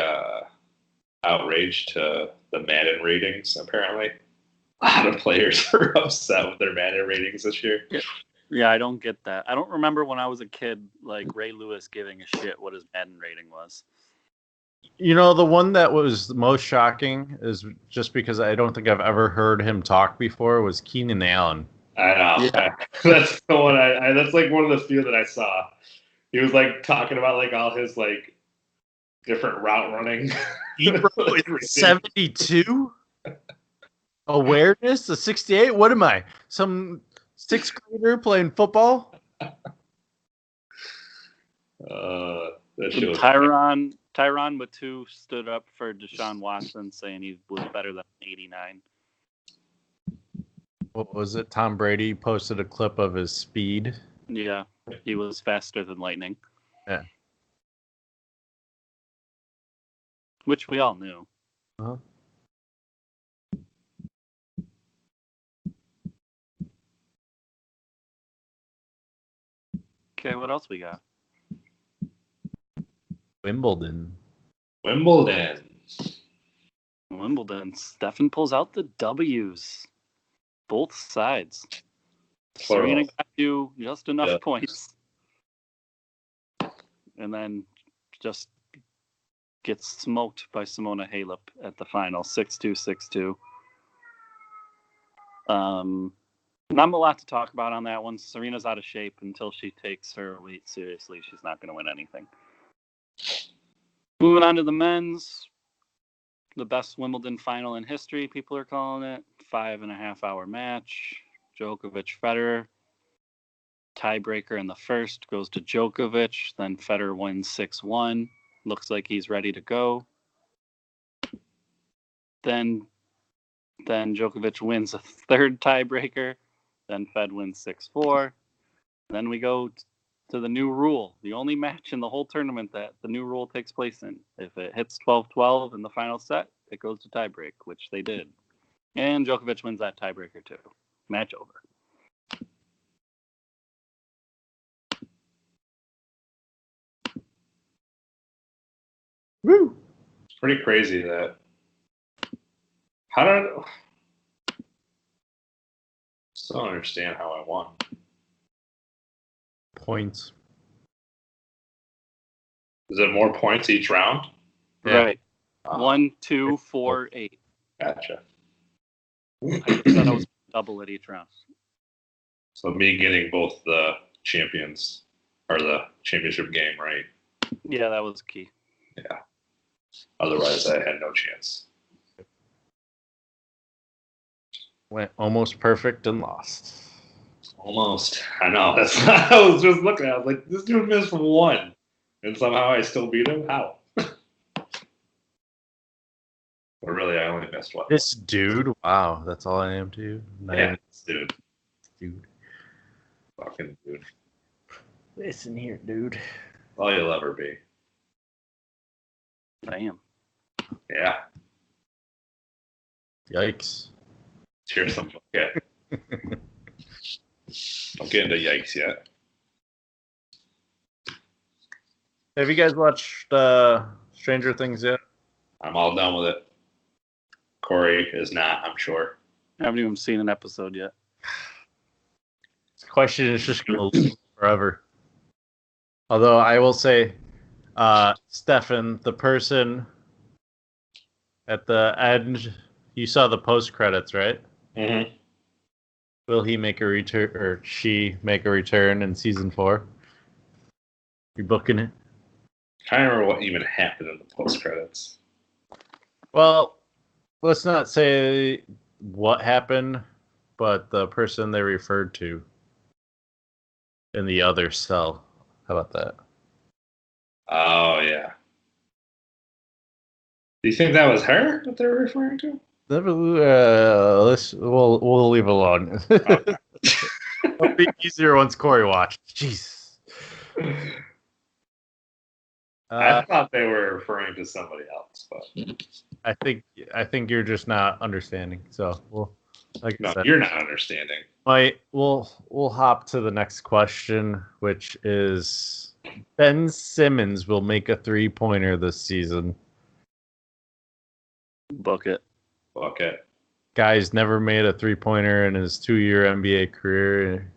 outrage to the Madden ratings, apparently? A lot of players are upset with their Madden ratings this year.
Yeah, I don't get that. I don't remember when I was a kid, like Ray Lewis giving a shit what his Madden rating was.
You know, the one that was the most shocking is just because I don't think I've ever heard him talk before was Keenan Allen.
I know.
Yeah.
That's the one that's like one of the few that I saw. He was like talking about like all his like different route running.
72? Awareness? A 68? What am I? Some sixth grader playing football?
That shit was
Tyrann Mathieu stood up for Deshaun Watson, saying he was better than 89.
What was it? Tom Brady posted a clip of his speed.
Yeah, he was faster than lightning.
Yeah.
Which we all knew.
Uh-huh.
Okay, what else we got?
Wimbledon.
Stefan pulls out the W's. Both sides.
Plural.
Serena got you just enough points. And then just gets smoked by Simona Halep at the final, 6-2, 6-2. Not a lot to talk about on that one. Serena's out of shape. Until she takes her weight seriously, she's not going to win anything. Moving on to the men's. The best Wimbledon final in history, people are calling it. 5.5-hour match. Djokovic, Federer. Tiebreaker in the first goes to Djokovic. Then Federer wins 6-1. Looks like he's ready to go. Then Djokovic wins a third tiebreaker. Then Fed wins 6-4. Then we go to the new rule. The only match in the whole tournament that the new rule takes place in. If it hits 12-12 in the final set, it goes to tiebreak, which they did. And Djokovic wins that tiebreaker too. Match over.
Woo!
It's pretty crazy that. Still don't understand how I won.
Points.
Is it more points each round?
Yeah.
Right. 1, 2, 4, 8.
Gotcha.
I thought it was double at each round.
So me getting both the champions or the championship game, right?
Yeah, that was key.
Yeah. Otherwise, I had no chance.
Went almost perfect and lost.
Almost. I know. That's what I was just looking at. I was like, this dude missed from one. And somehow I still beat him? How? But really, I only missed one.
This dude? Wow, that's all I am to you?
Yeah, dude.
Dude.
Fucking dude.
Listen here, dude.
All you'll ever be.
I am.
Yeah.
Yikes.
Cheers some bucket. Don't get into yikes yet.
Have you guys watched Stranger Things yet?
I'm all done with it. Corey is not, I'm sure.
I haven't even seen an episode yet.
This question is just going to live forever. Although I will say, Stefan, the person at the end, you saw the post credits, right?
Mm-hmm.
Will he make a return, or she make a return in season 4? You booking it?
I can't remember what even happened in the post credits.
Well, let's not say what happened, but the person they referred to in the other cell. How about that?
Oh yeah. Do you think that was her that they're referring to?
We'll leave it alone.
Okay.
It'll be easier once Corey watched. Jeez.
I thought they were referring to somebody else, but
I think you're just not understanding. So like I said,
you're not understanding.
We'll hop to the next question, which is Ben Simmons will make a 3-pointer this season.
Book it.
Okay.
Guy's never made a 3-pointer in his 2-year NBA career.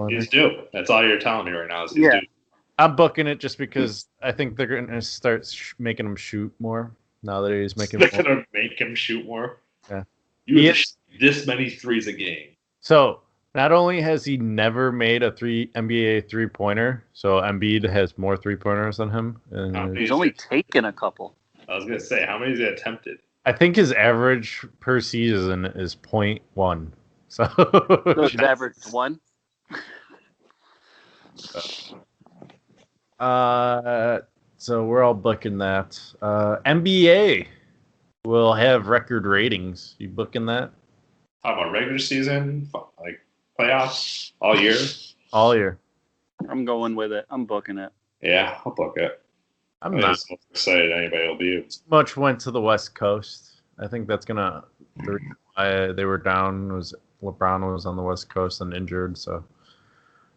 He's due. That's all you're telling me right now is he's due.
I'm booking it just because I think they're going to start making him shoot more now that he's making.
They're going to make him shoot more.
Yeah,
you have this many threes a game.
So not only has he never made a NBA 3-pointer, so Embiid has more 3-pointers than him. And
he's only taken a couple.
I was going to say, how many has he attempted?
I think his average per season is 0.1. So
his average 1.
So we're all booking that. NBA will have record ratings. You booking that?
How about regular season, like playoffs, all year?
All year.
I'm going with it. I'm booking it.
Yeah, I'll book it.
I'm not
so excited anybody will be.
Much went to the West Coast. I think that's gonna. They were down. Was LeBron was on the West Coast and injured, so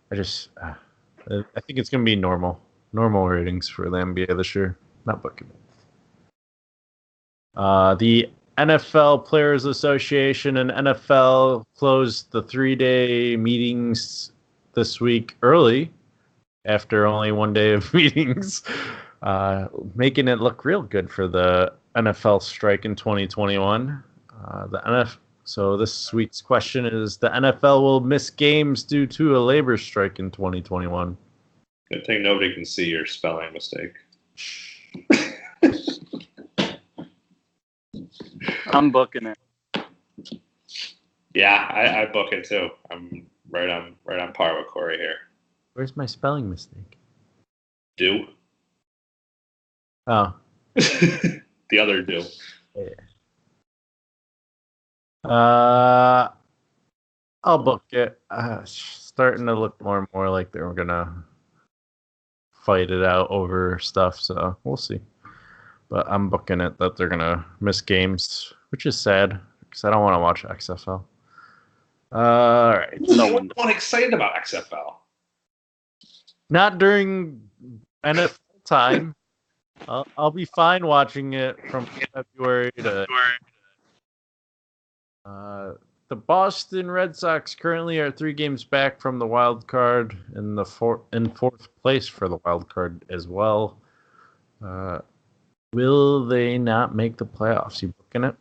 I think it's gonna be normal ratings for the NBA this year. Not booking it. The NFL Players Association and NFL closed the 3-day meetings this week early after only 1 day of meetings, making it look real good for the NFL strike in 2021. So this week's question is: the NFL will miss games due to a labor strike in 2021.
Good thing nobody can see your spelling mistake.
I'm booking it.
Yeah, I book it too. I'm right on par with Corey here.
Where's my spelling mistake?
Do.
Oh.
The other do.
Yeah. I'll book it. Starting to look more and more like they were gonna fight it out over stuff, so we'll see. But I'm booking it that they're gonna miss games, which is sad because I don't want to watch XFL. All right.
No one excited about XFL.
Not during NFL time. I'll be fine watching it from February to. The Boston Red Sox currently are 3 games back from the wild card in fourth place for the wild card as well. Will they not make the playoffs? You booking it?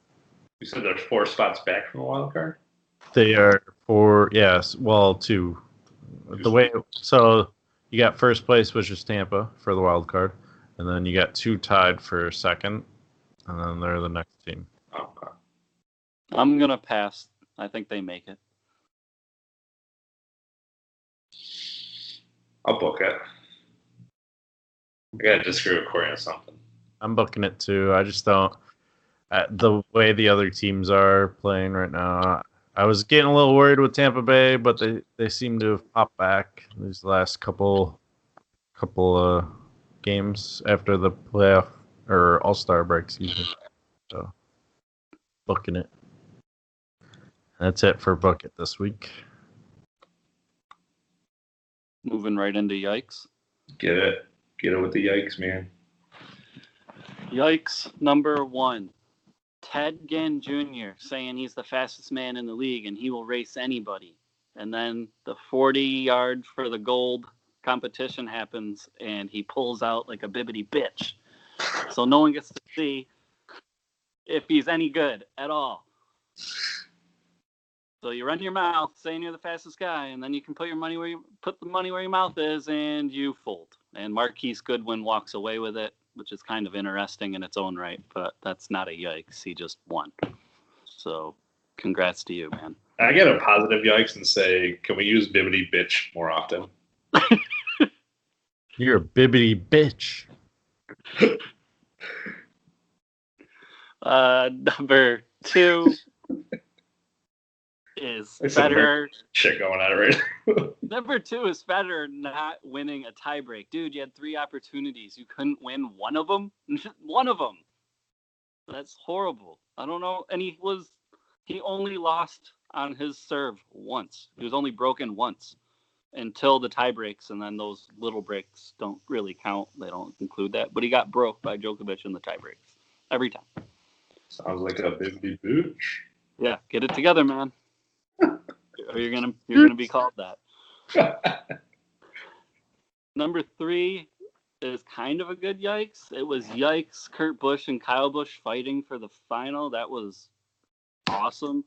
You said there's 4 spots back from the wild card?
They are 4, yes. Well, 2. So you got first place, which is Tampa for the wild card, and then you got 2 tied for second, and then they're the next team.
Okay.
I'm gonna pass. I think they make it.
I'll book it. I gotta disagree with Corey on something.
I'm booking it too. I just don't. The way the other teams are playing right now, I was getting a little worried with Tampa Bay, but they seem to have popped back these last couple games after the playoff or All-Star break season. So, booking it. That's it for Book It this week.
Moving right into yikes.
Get it with the yikes, man.
Yikes number 1. Ted Ginn Jr. saying he's the fastest man in the league and he will race anybody. And then the 40 yard for the gold competition happens and he pulls out like a bibbity bitch. So no one gets to see if he's any good at all. So you run your mouth saying you're the fastest guy, and then you can put the money where your mouth is, and you fold. And Marquise Goodwin walks away with it, which is kind of interesting in its own right, but that's not a yikes. He just won. So congrats to you, man.
I get a positive yikes and say, can we use bibbity bitch more often?
You're a bibbity bitch.
Number 2 is Federer.
Shit going on right.
Number 2 is Federer not winning a tiebreak. Dude, you had 3 opportunities. You couldn't win one of them? One of them. That's horrible. I don't know. And he only lost on his serve once. He was only broken once until the tie breaks, and then those little breaks don't really count. They don't include that. But he got broke by Djokovic in the tie breaks every time.
Sounds like a bibbity booch.
Yeah, get it together, man. Or you're gonna be called that. Number 3 is kind of a good yikes. It was yikes. Kurt Busch and Kyle Busch fighting for the final. That was awesome.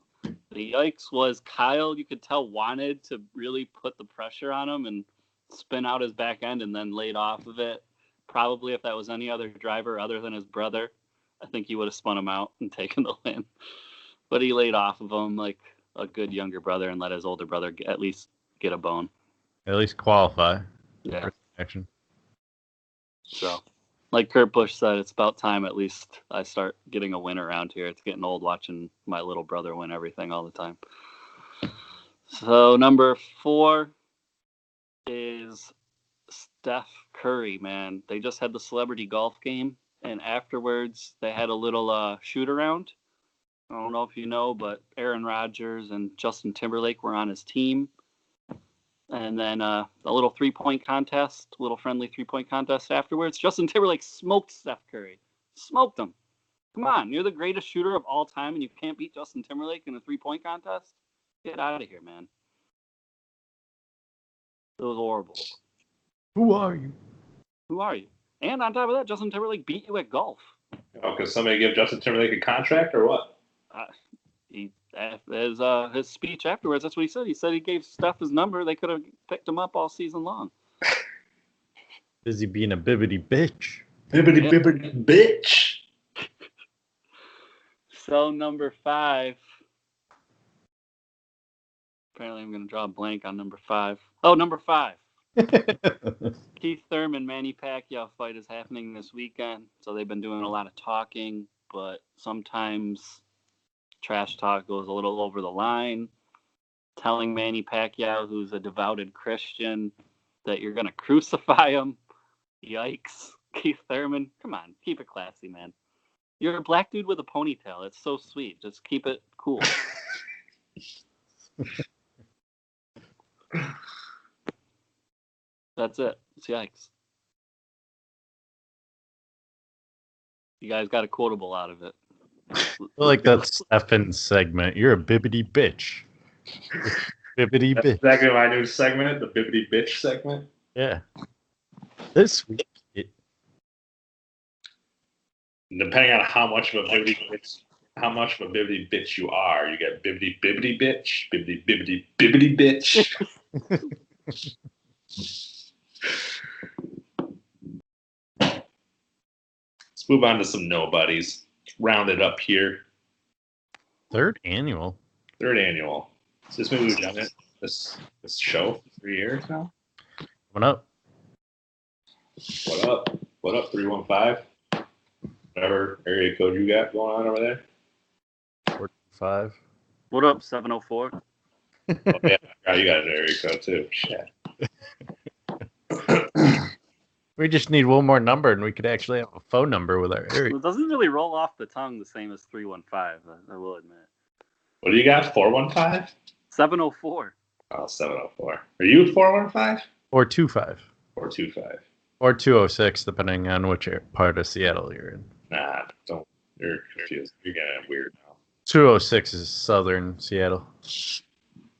The yikes was Kyle, you could tell, wanted to really put the pressure on him and spin out his back end and then laid off of it. Probably if that was any other driver other than his brother, I think he would have spun him out and taken the win. But he laid off of him like a good younger brother and let his older brother at least get a bone.
At least qualify.
Yeah.
Action.
So, like Kurt Busch said, it's about time at least I start getting a win around here. It's getting old watching my little brother win everything all the time. So, number 4 is Steph Curry, man. They just had the celebrity golf game, and afterwards they had a little shoot around. I don't know if you know, but Aaron Rodgers and Justin Timberlake were on his team. And then a little friendly 3-point contest afterwards. Justin Timberlake smoked Steph Curry. Smoked him. Come on, you're the greatest shooter of all time, and you can't beat Justin Timberlake in a 3-point contest? Get out of here, man. It was horrible.
Who are you?
Who are you? And on top of that, Justin Timberlake beat you at golf.
Oh, because somebody give Justin Timberlake a contract or what?
His speech afterwards, that's what he said. He said he gave Steph his number. They could have picked him up all season long.
Busy being a bibbity bitch.
Bibbity bitch.
So number 5. Apparently I'm going to draw a blank on number 5. Oh, number 5. Keith Thurman, Manny Pacquiao fight is happening this weekend. So they've been doing a lot of talking, but sometimes trash talk goes a little over the line. Telling Manny Pacquiao, who's a devoted Christian, that you're going to crucify him. Yikes. Keith Thurman, come on, keep it classy, man. You're a black dude with a ponytail. It's so sweet. Just keep it cool. That's it. It's yikes. You guys got a quotable out of it.
I feel like that's Stefan's segment. You're a bibbity bitch. Bibbity
That's
bitch.
exactly my new segment, the bibbity bitch segment.
Yeah. This week.
Depending on how much of a bibbity bitch you are, you get bibbity bitch, bibbity bitch. Let's move on to some Knowbodys. Round it up here.
Third annual.
So this movie we've done it this show 3 years now.
Coming up.
What up, 315? Whatever area code you got going on over there.
45.
What up, 704?
Oh, yeah, you got an area code too. Shit.
We just need one more number, and we could actually have a phone number with our area.
It doesn't really roll off the tongue the same as 315. I will admit.
What do you got? 415?
704.
Oh, 704. Are you 415?
Or 25.
425.
Or 206, depending on which part of Seattle you're in.
Nah, don't. You're confused. You're getting weird now.
206 is southern Seattle.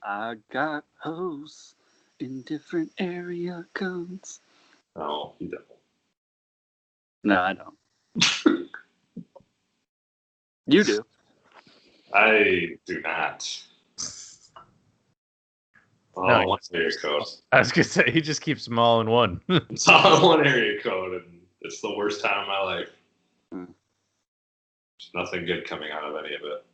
I got hoes in different area codes.
No, you don't.
No, I don't. You do.
I do not. Oh,
No,
one area code.
I was going to say, he just keeps them all in one.
It's all in one area code, and it's the worst time of my life. There's nothing good coming out of any of it.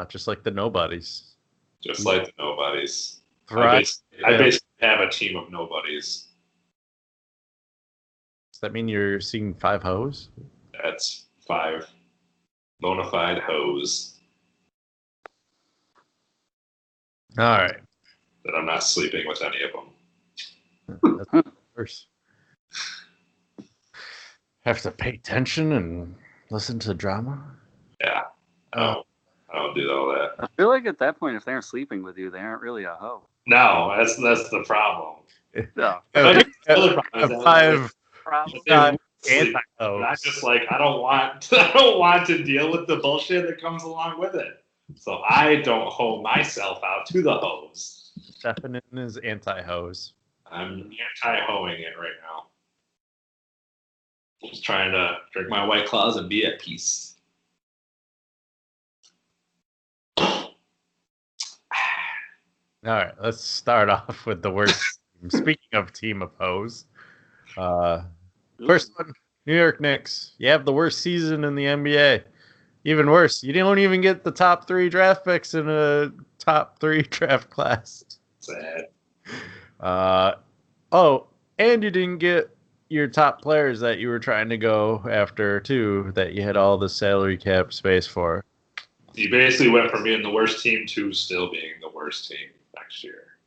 Just like the Knowbodys.
Just like the Knowbodys.
Thrive.
I basically have a team of nobodies.
Does that mean you're seeing 5 hoes?
That's 5 bona fide hoes
All right.
that I'm not sleeping with any of them.
That's worse. Have to pay attention and listen to drama?
Yeah. I don't do all that.
I feel like at that point, if they aren't sleeping with you, they aren't really a hoe.
No, that's the problem.
No.
The other problem is that
Problem.
Not just like I don't want to deal with the bullshit that comes along with it. So I don't hoe myself out to the hoes.
Stefan is anti-hose.
I'm anti-hoeing it right now. Just trying to drink my White Claws and be at peace.
All right, let's start off with the worst team. Speaking of team of hoes, first one, New York Knicks. You have the worst season in the NBA. Even worse, you don't even get the top 3 draft picks in a top 3 draft class.
Sad.
And you didn't get your top players that you were trying to go after, too, that you had all the salary cap space for.
You basically went from being the worst team to still being the worst team next year.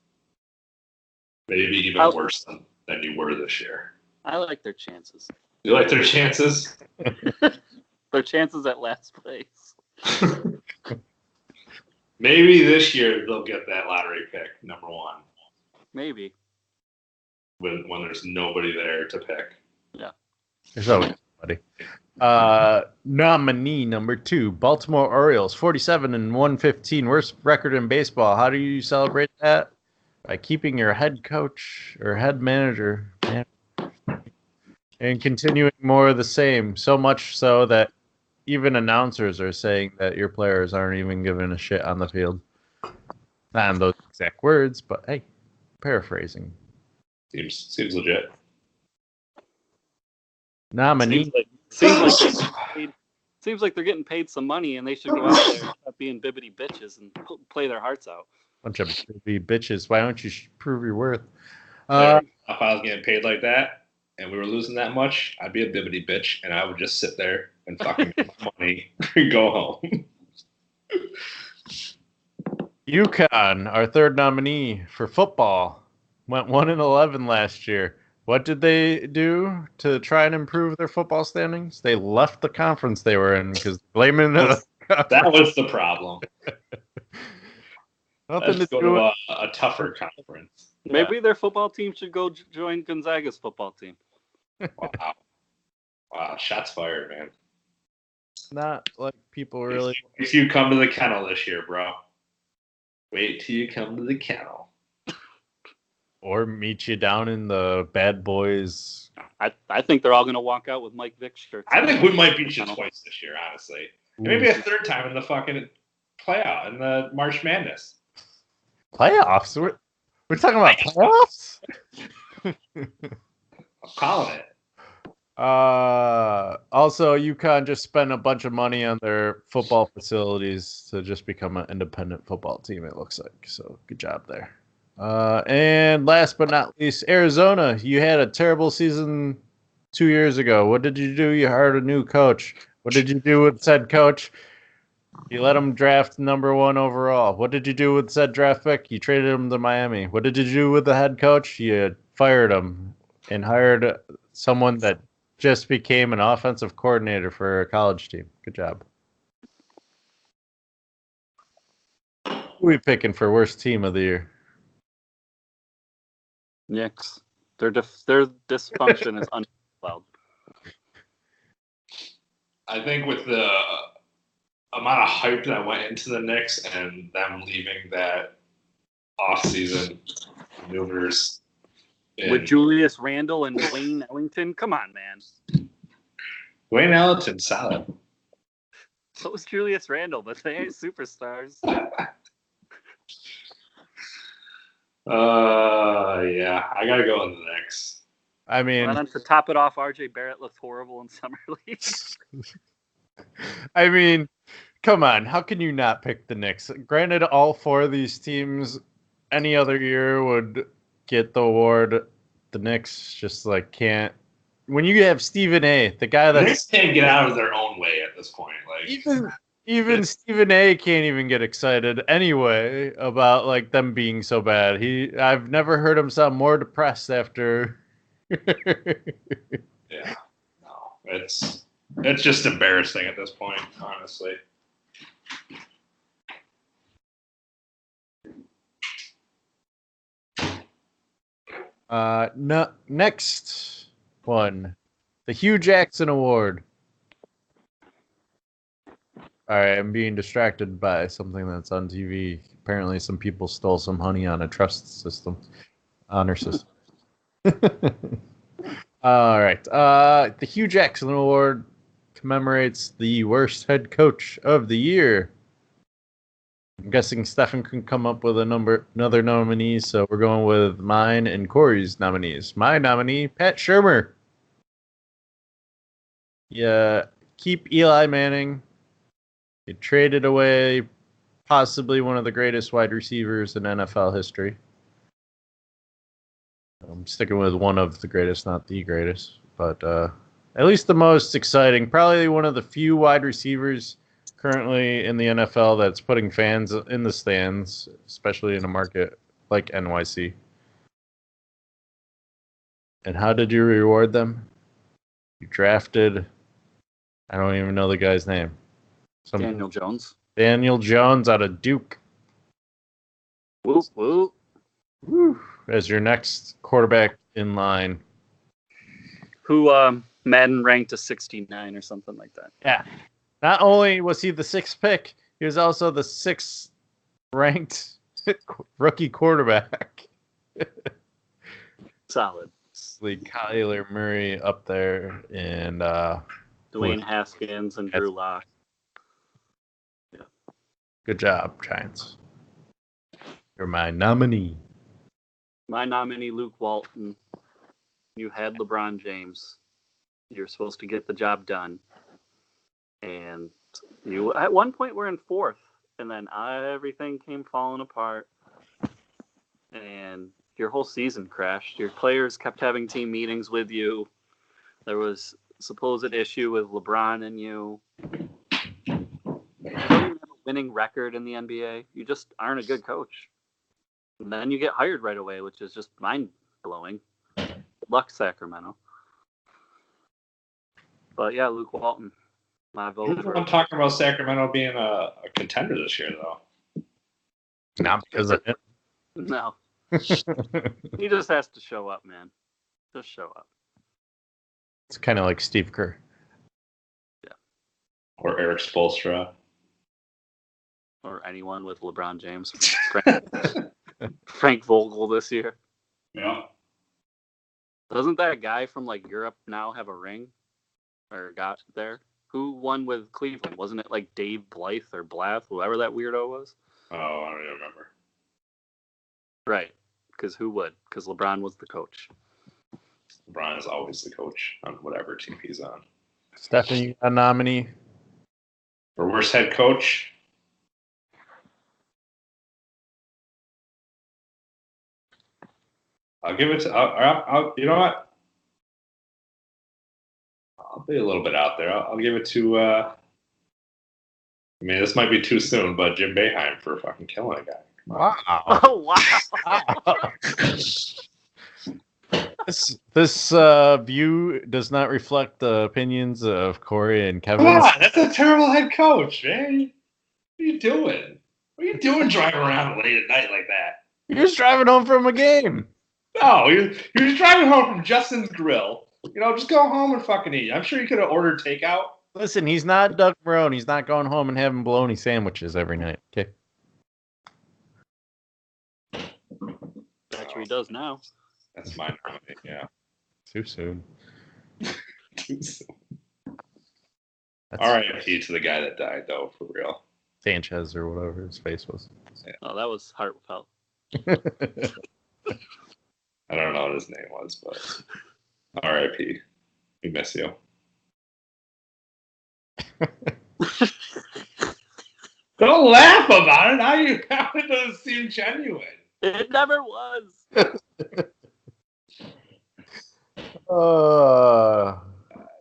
Maybe even worse than you were this year.
I like their chances.
You like their chances?
Their chances at last place.
Maybe this year they'll get that lottery pick, number 1.
Maybe.
When there's nobody there to pick.
Yeah.
There's always somebody. Nominee number 2, Baltimore Orioles, 47-115, worst record in baseball. How do you celebrate that? By keeping your head coach or head manager and continuing more of the same. So much so that even announcers are saying that your players aren't even giving a shit on the field. Not in those exact words, but hey, paraphrasing.
Seems legit.
Nominee.
Seems like they're getting paid some money, and they should go out there and stop being bibbity bitches and play their hearts out.
Bunch of bitches. Why don't you prove your worth?
If I was getting paid like that and we were losing that much, I'd be a bibbity bitch and I would just sit there and fucking get my money and go home.
UConn, our third nominee for football, went 1-11 last year. What did they do to try and improve their football standings? They left the conference they were in because blaming
that was the problem.
Nothing
Let's
to
go
do
to a tougher conference.
Maybe their football team should go join Gonzaga's football team.
Wow, shots fired, man.
Not like people really.
If you come to the kennel this year, bro, wait till you come to the kennel.
Or meet you down in the Bad Boys.
I think they're all going to walk out with Mike Vick shirts.
I think we might beat you twice this year, honestly. Maybe a third time in the fucking playoff, in the March Madness.
Playoffs? We're talking about playoffs?
I'm calling it.
Also, UConn just spent a bunch of money on their football facilities to just become an independent football team, it looks like. So, good job there. And last but not least, Arizona. You had a terrible season 2 years ago. What did you do? You hired a new coach. What did you do with said coach? You let him draft number 1 overall. What did you do with said draft pick? You traded him to Miami. What did you do with the head coach? You fired him and hired someone that just became an offensive coordinator for a college team. Good job. Who are we picking for worst team of the year?
Knicks. Their dysfunction is unparalleled.
I think with the amount of hype that went into the Knicks and them leaving that offseason maneuvers
with Julius Randle and Wayne Ellington, come on, man.
Wayne Ellington, solid.
So was Julius Randle, but they ain't superstars.
Yeah, I gotta go in the Knicks.
I mean,
and then to top it off, RJ Barrett looked horrible in summer league.
I mean, come on, how can you not pick the Knicks? Granted, all four of these teams any other year would get the award. The Knicks just like can't. When you have Stephen A., the guy that
Knicks can't get out of their own way at this point. Like
even Stephen A. can't even get excited anyway about like them being so bad. I've never heard him sound more depressed after.
Yeah, no, it's just embarrassing at this point, honestly.
No, next one, the Hugh Jackson Award. All right, I'm being distracted by something that's on TV. Apparently, some people stole some honey on a trust system, honor system. All right, the Hugh Jackson Award commemorates the worst head coach of the year. I'm guessing Stefan can come up with another nominee, so we're going with mine and Corey's nominees. My nominee, Pat Shurmur. Yeah, keep Eli Manning. You traded away possibly one of the greatest wide receivers in NFL history. I'm sticking with one of the greatest, not the greatest, but at least the most exciting. Probably one of the few wide receivers currently in the NFL that's putting fans in the stands, especially in a market like NYC. And how did you reward them? You drafted, I don't even know the guy's name.
Daniel Jones.
Daniel Jones out of Duke.
Whoop, whoop.
Woo. As your next quarterback in line.
Who Madden ranked to 69 or something like that.
Yeah. Not only was he the sixth pick, he was also the sixth ranked rookie quarterback.
Solid.
Kyler Murray up there and
Dwayne Haskins and Drew Lock. Yeah.
Good job, Giants. You're my nominee.
My nominee, Luke Walton. You had LeBron James. You're supposed to get the job done. And you, at one point, were in fourth. And then everything came falling apart. And your whole season crashed. Your players kept having team meetings with you. There was a supposed issue with LeBron and you. You don't even have a winning record in the NBA. You just aren't a good coach. And then you get hired right away, which is just mind-blowing. Good luck, Sacramento. But yeah, Luke Walton. My vote.
I'm talking about Sacramento being a contender this year, though.
Not because of it.
No. He just has to show up, man. Just show up.
It's kind of like Steve Kerr.
Yeah.
Or Eric Spoelstra.
Or anyone with LeBron James. Frank Vogel this year.
Yeah.
Doesn't that guy from like Europe now have a ring? Or got there? Who won with Cleveland? Wasn't it like Dave Blythe or Blath, whoever that weirdo was?
Oh, I don't even remember.
Right. Because who would? Because LeBron was the coach.
LeBron is always the coach on whatever team he's on.
Stephanie, a nominee.
For worst head coach? I'll give it to... I'll you know what? I'll be a little bit out there. I'll give it to... I mean, this might be too soon, but Jim Boeheim for fucking killing a guy.
Wow.
Oh, wow.
This view does not reflect the opinions of Corey and Kevin.
Come on, that's a terrible head coach, man. What are you doing? What are you doing driving around late at night like that?
You're just driving home from a game.
No, you're just driving home from Justin's Grill. Just go home and fucking eat. I'm sure you could have ordered takeout.
Listen, he's not Doug Marone. He's not going home and having bologna sandwiches every night. Okay.
That's what he does now.
That's mine. Yeah.
Too soon.
Too soon. R.I.P. to the guy that died, though, for real.
Sanchez or whatever his face was.
Yeah. Oh, that was heartfelt.
I don't know what his name was, but R.I.P. We miss you. Don't laugh about it. Now it doesn't seem genuine.
It never was.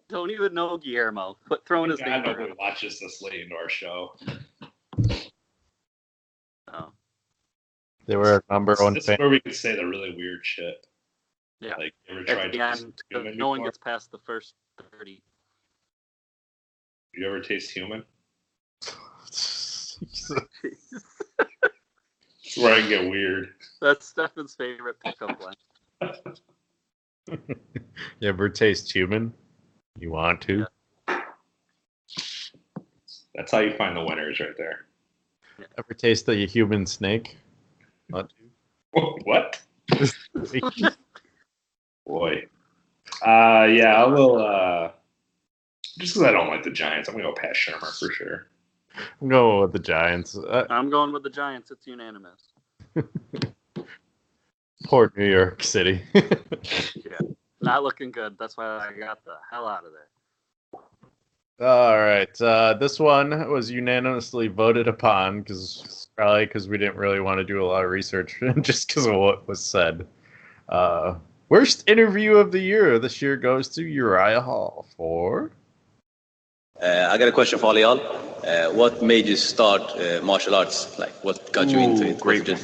Don't even know Guillermo. Quit throwing his name around.
Nobody watches this late into our show.
Oh.
They were number one.
This is where we can say the really weird shit.
Yeah.
Like, you ever tried to taste human
no one
before?
gets past the first 30.
You ever taste human? It's where I can get weird.
That's Stefan's favorite pickup line.
You ever taste human? You want to?
Yeah.
That's how you find the winners right there.
Ever taste a human snake? Want
What?
to?
Boy. Yeah, I will. Just because I don't like the Giants, I'm going to go past Shermer for sure.
I'm going with the Giants.
I'm going with the Giants. It's unanimous.
Poor New York City.
Yeah. Not looking good. That's why I got the hell out of there.
All right. This one was unanimously voted upon probably because we didn't really want to do a lot of research just because of what was said. Worst interview of the year this year goes to Uriah Hall for...
I got a question for all y'all. What made you start martial arts? Like, what got you into it?
Great one.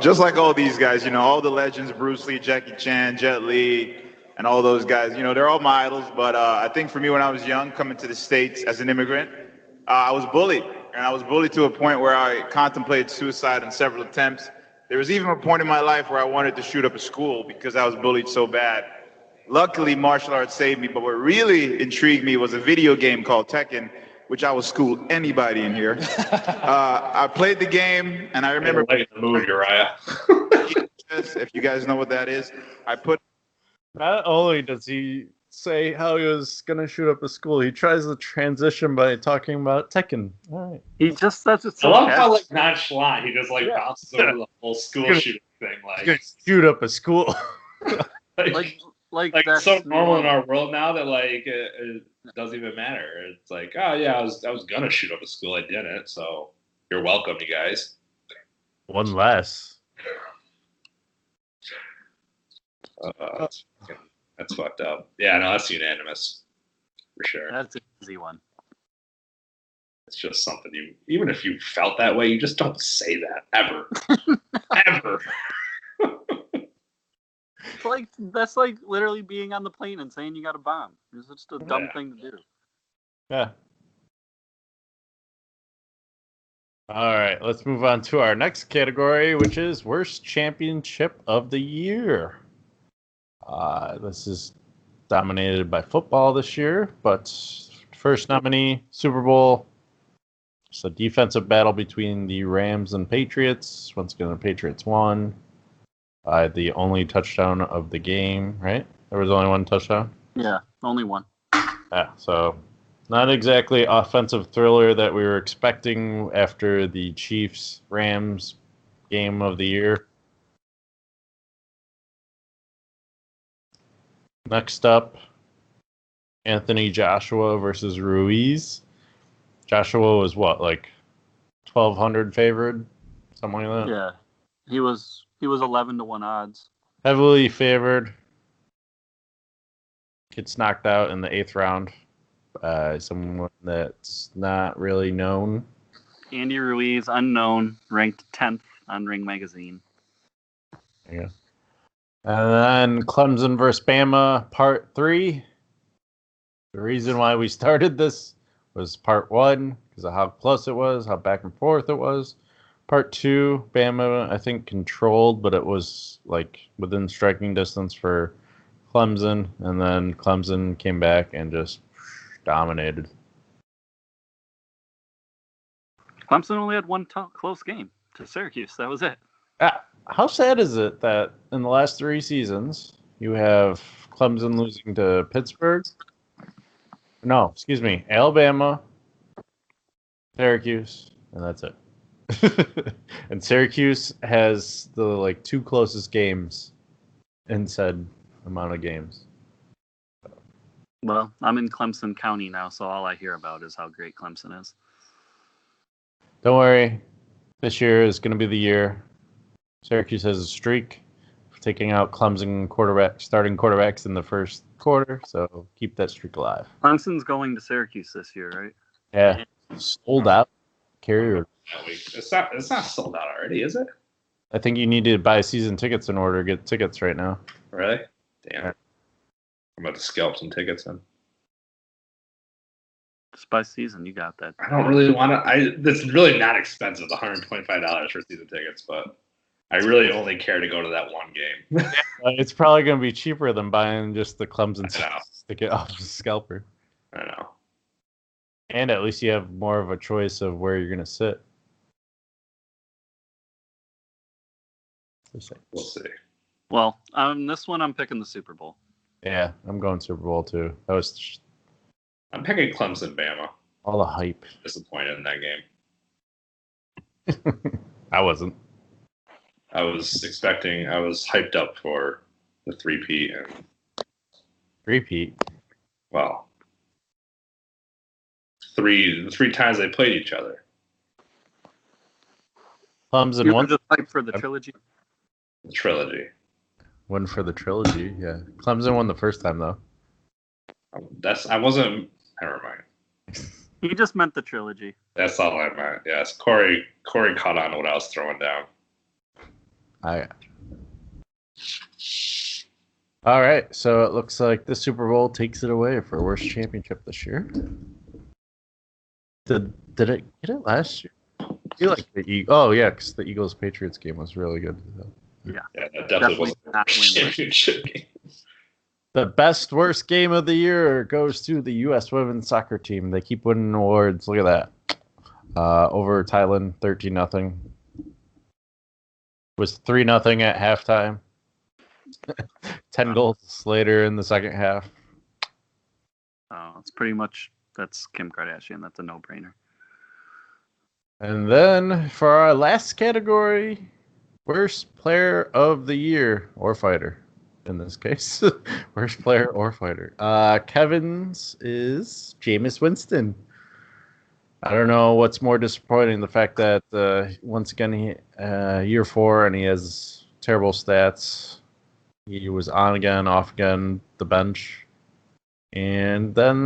Just like all these guys, all the legends, Bruce Lee, Jackie Chan, Jet Li, and all those guys, they're all my idols. But I think for me, when I was young, coming to the States as an immigrant, I was bullied. And I was bullied to a point where I contemplated suicide on several attempts. There was even a point in my life where I wanted to shoot up a school because I was bullied so bad. Luckily, martial arts saved me, but what really intrigued me was a video game called Tekken, which I would school anybody in here. I played the game, and I remember...
Like the move, Uriah.
If you guys know what that is, I put...
Not only does he say how he was going to shoot up a school, he tries to transition by talking about Tekken. All right.
He just says it's
I
so
love how
casual.
nonchalant he just bounces over the whole school shooting thing.
He's going to shoot up a school.
Like
it's
that's
so normal in our world now that it doesn't even matter. It's like, oh yeah, I was gonna shoot up a school, I didn't. So you're welcome, you guys.
One less.
That's fucked up. Yeah, no, that's unanimous for sure.
That's an easy one.
It's just something even if you felt that way, you just don't say that ever, ever.
That's like literally being on the plane and saying you got a bomb. It's just a dumb thing to do.
Yeah. All right, let's move on to our next category, which is worst championship of the year. This is dominated by football this year, but first nominee, Super Bowl. It's a defensive battle between the Rams and Patriots. Once again, the Patriots won. The only touchdown of the game, right? There was only one touchdown?
Yeah, only one.
Yeah, so not exactly offensive thriller that we were expecting after the Chiefs-Rams game of the year. Next up, Anthony Joshua versus Ruiz. Joshua was what, like 1,200 favored? Something like that?
Yeah, he was 11-1 odds.
Heavily favored. Gets knocked out in the 8th round by someone that's not really known.
Andy Ruiz, unknown, ranked 10th on Ring Magazine.
Yeah. And then Clemson versus Bama, part 3. The reason why we started this was part 1 because of how close it was, how back and forth it was. Part 2, Bama, I think, controlled, but it was like within striking distance for Clemson. And then Clemson came back and just dominated.
Clemson only had one close game to Syracuse. That was it.
How sad is it that in the last 3 seasons, you have Clemson losing to Pittsburgh? No, excuse me, Alabama, Syracuse, and that's it. And Syracuse has the 2 closest games in said amount of games.
Well, I'm in Clemson County now, so all I hear about is how great Clemson is.
Don't worry, this year is going to be the year. Syracuse has a streak of taking out Clemson starting quarterbacks in the first quarter, so keep that streak alive.
Clemson's going to Syracuse this year, right?
Yeah, sold out. Carrier.
It's not sold out already, is it?
I think you need to buy season tickets in order to get tickets right now.
Really? Damn. I'm about to scalp some tickets then.
Just by season, you got that.
I don't really want to. It's really not expensive. It's $125 for season tickets, but I really only care to go to that one game.
It's probably going to be cheaper than buying just the Clemson ticket off the scalper.
I know.
And at least you have more of a choice of where you're going to sit.
We'll see.
Well, this one I'm picking the Super Bowl.
Yeah, I'm going Super Bowl too.
I'm picking Clemson, Bama.
All the hype.
Disappointed in that game.
I wasn't.
I was hyped up for the three-peat.
Repeat.
Well, the three times they played each other.
Clemson
You
won.
were just hyped for the trilogy?
The trilogy.
One for the trilogy, yeah. Clemson won the first time though.
I wasn't. Never mind.
He just meant the trilogy.
That's all I meant. Yes, Corey caught on to what I was throwing down.
All right, so it looks like the Super Bowl takes it away for worst championship this year. Did it get it last year? I feel like because the Eagles Patriots game was really good.
Yeah,
that definitely was a championship game.
The best worst game of the year goes to the U.S. women's soccer team. They keep winning awards. Look at that. Over Thailand, 13-0. Was 3-0 at halftime. 10 goals later in the second half.
It's pretty much, that's Kim Kardashian. That's a no-brainer.
And then for our last category, worst player of the year, or fighter in this case. Worst player or fighter. Kevin's is Jameis Winston. I don't know what's more disappointing, the fact that once again, year 4 and he has terrible stats. He was on again, off again, the bench. And then,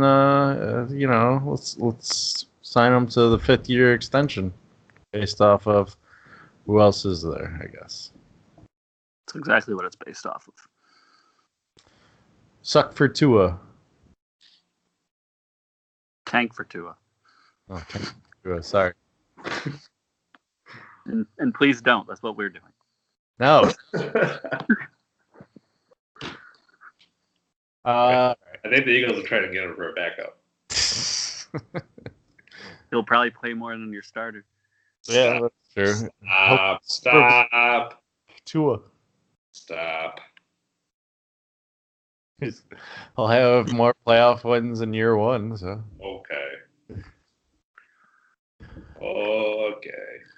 let's sign him to the 5th-year extension based off of who else is there, I guess.
That's exactly what it's based off of.
Suck for Tua.
Tank for Tua.
Oh, tank for Tua, sorry.
And please don't. That's what we're doing.
No.
I think the Eagles are trying to get him for a backup.
He'll probably play more than your starter.
Yeah, that's true.
Stop.
Tua.
Stop.
He'll have more playoff wins in year 1. So
okay.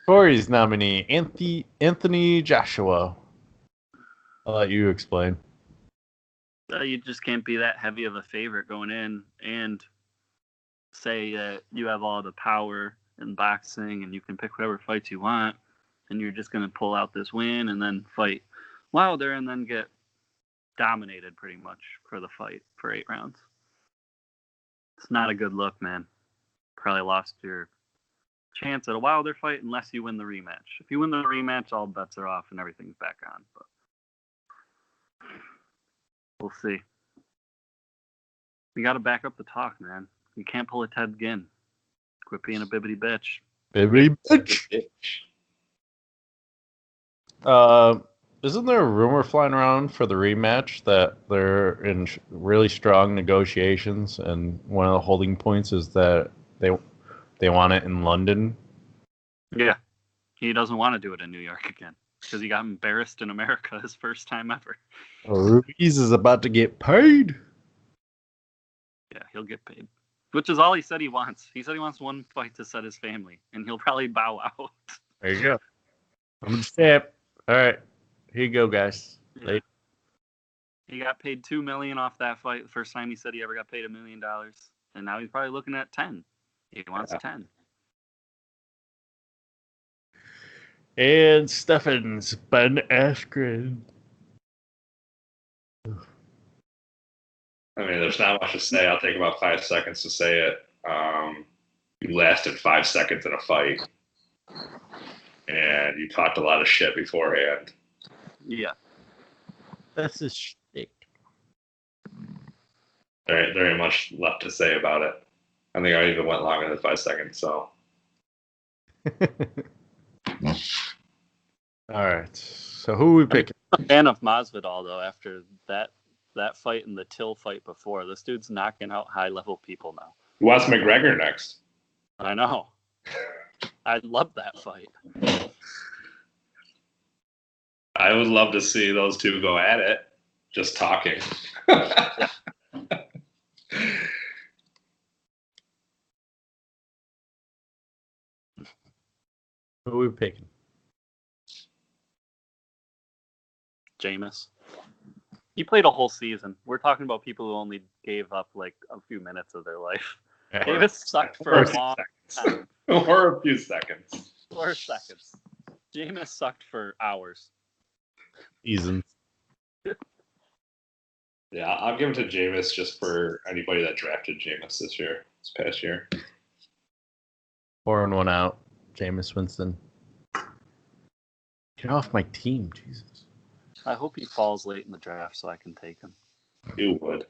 Corey's nominee, Anthony Joshua. I'll let you explain.
You just can't be that heavy of a favorite going in and say that you have all the power in boxing and you can pick whatever fights you want and you're just going to pull out this win and then fight Wilder and then get dominated pretty much for the fight for 8 rounds. It's not a good look, man. Probably lost your chance at a Wilder fight unless you win the rematch. If you win the rematch, all bets are off and everything's back on. But We'll see. We got to back up the talk, man. You can't pull a Ted Ginn. Quit being a bibbity bitch.
Bibbidi bitch. Isn't there a rumor flying around for the rematch that they're in really strong negotiations, and one of the holding points is that they want it in London?
Yeah. He doesn't want to do it in New York again because he got embarrassed in America his first time ever.
Ruiz is about to get paid.
Yeah, he'll get paid. Which is all he said he wants. He said he wants one fight to set his family, and he'll probably bow out.
There you go. I'm the champ. All right. Here you go, guys.
Yeah. He got paid $2 million off that fight. The first time he said he ever got paid $1 million, and now he's probably looking at 10. He wants 10.
And Steffens, Ben Askren.
I mean, there's not much to say. I'll take about 5 seconds to say it. You lasted 5 seconds in a fight, and you talked a lot of shit beforehand.
Yeah.
That's his shtick.
Very, very much left to say about it. I think I even went longer than 5 seconds, so.
All right. So who are we picking?
I'm a fan of Masvidal, though, after that fight and the Till fight before. This dude's knocking out high-level people now.
Who wants McGregor next?
I know. I love that fight.
I would love to see those two go at it, just talking.
Who are we picking?
Jameis. He played a whole season. We're talking about people who only gave up like a few minutes of their life.
Yeah.
Jameis sucked for a long time.
Or a few seconds.
4 seconds. Jameis sucked for hours.
Seasons.
Yeah, I'll give it to Jameis just for anybody that drafted Jameis this past year.
4 and 1 out. Jameis Winston. Get off my team, Jesus.
I hope he falls late in the draft so I can take him.
You would.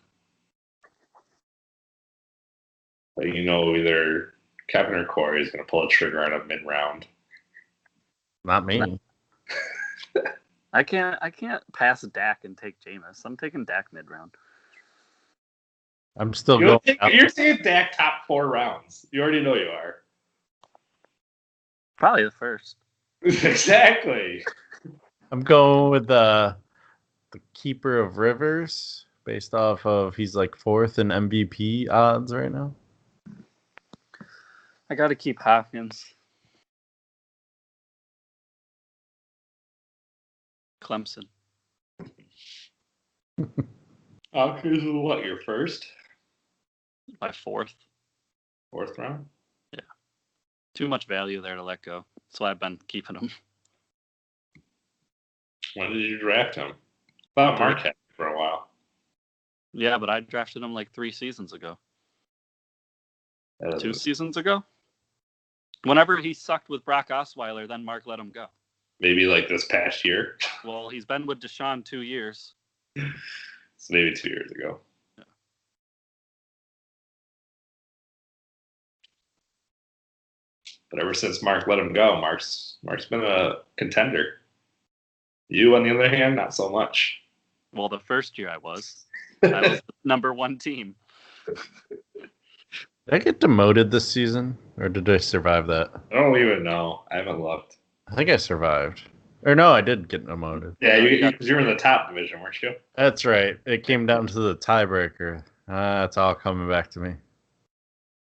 But either Kevin or Corey is going to pull a trigger on a mid-round.
Not me.
I can't pass Dak and take Jameis. I'm taking Dak mid-round.
I'm still going.
You're saying Dak top 4 rounds. You already know you are.
Probably the first.
Exactly.
I'm going with the keeper of Rivers based off of he's like 4th in MVP odds right now.
I got to keep Hopkins. Clemson.
Hopkins is what, your first?
My 4th.
4th round?
Yeah. Too much value there to let go. That's why I've been keeping him.
When did you draft him? Thought Mark had him for a while.
Yeah, but I drafted him like 3 seasons ago. 2 seasons ago? Whenever he sucked with Brock Osweiler, then Mark let him go.
Maybe like this past year.
Well, he's been with Deshaun 2 years.
So maybe 2 years ago.
Yeah.
But ever since Mark let him go, Mark's been a contender. You, on the other hand, not so much.
Well, the first year I was. I was the number 1 team.
Did I get demoted this season, or did I survive that?
I don't even know. I haven't looked.
I think I survived. Or no, I did get demoted.
Yeah, because you were in the top division, weren't you?
That's right. It came down to the tiebreaker. It's all coming back to me.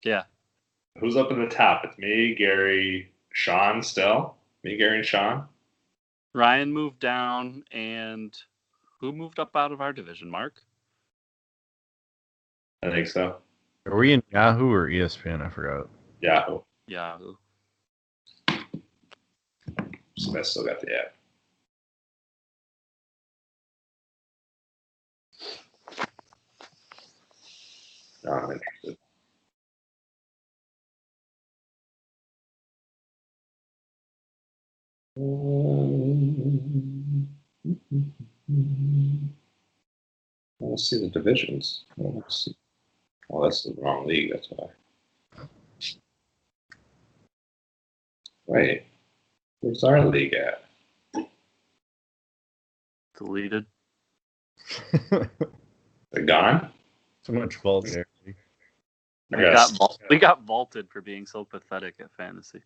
Yeah.
Who's up in the top? It's me, Gary, Sean still. Me, Gary, and Sean.
Ryan moved down, and who moved up out of our division? Mark?
I think so.
Are we in Yahoo or ESPN? I forgot.
Yahoo.
Yahoo.
Smith still got the app. No, I'm interested. We'll see the divisions. We'll see. Oh, that's the wrong league. That's why. Wait, where's our league at?
Deleted.
They're gone.
Too much vulgarity.
We got vaulted for being so pathetic at fantasy.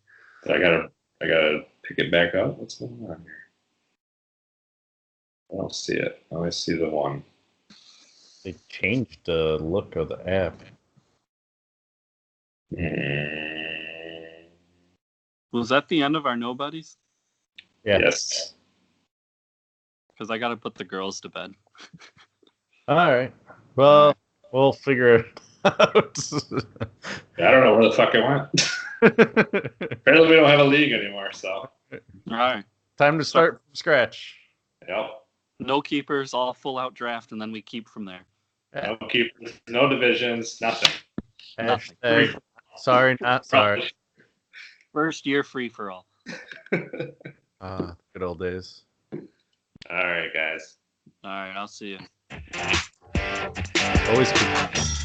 I gotta pick it back up. What's going on here? I don't see it. I only see the one.
They changed the look of the app.
Was that the end of our Knowbodys?
Yeah.
Yes.
Because I got to put the girls to bed.
All right. Well, we'll figure it out.
I don't know where the fuck it went. Apparently, we don't have a league anymore. So.
All right.
Time to start from scratch.
Yep.
No keepers, all full out draft, and then we keep from there.
No keepers, no divisions, nothing.
Hashtag, sorry, not sorry.
First year free for all.
Good old days.
All right, guys.
All right, I'll see you.
Always keep.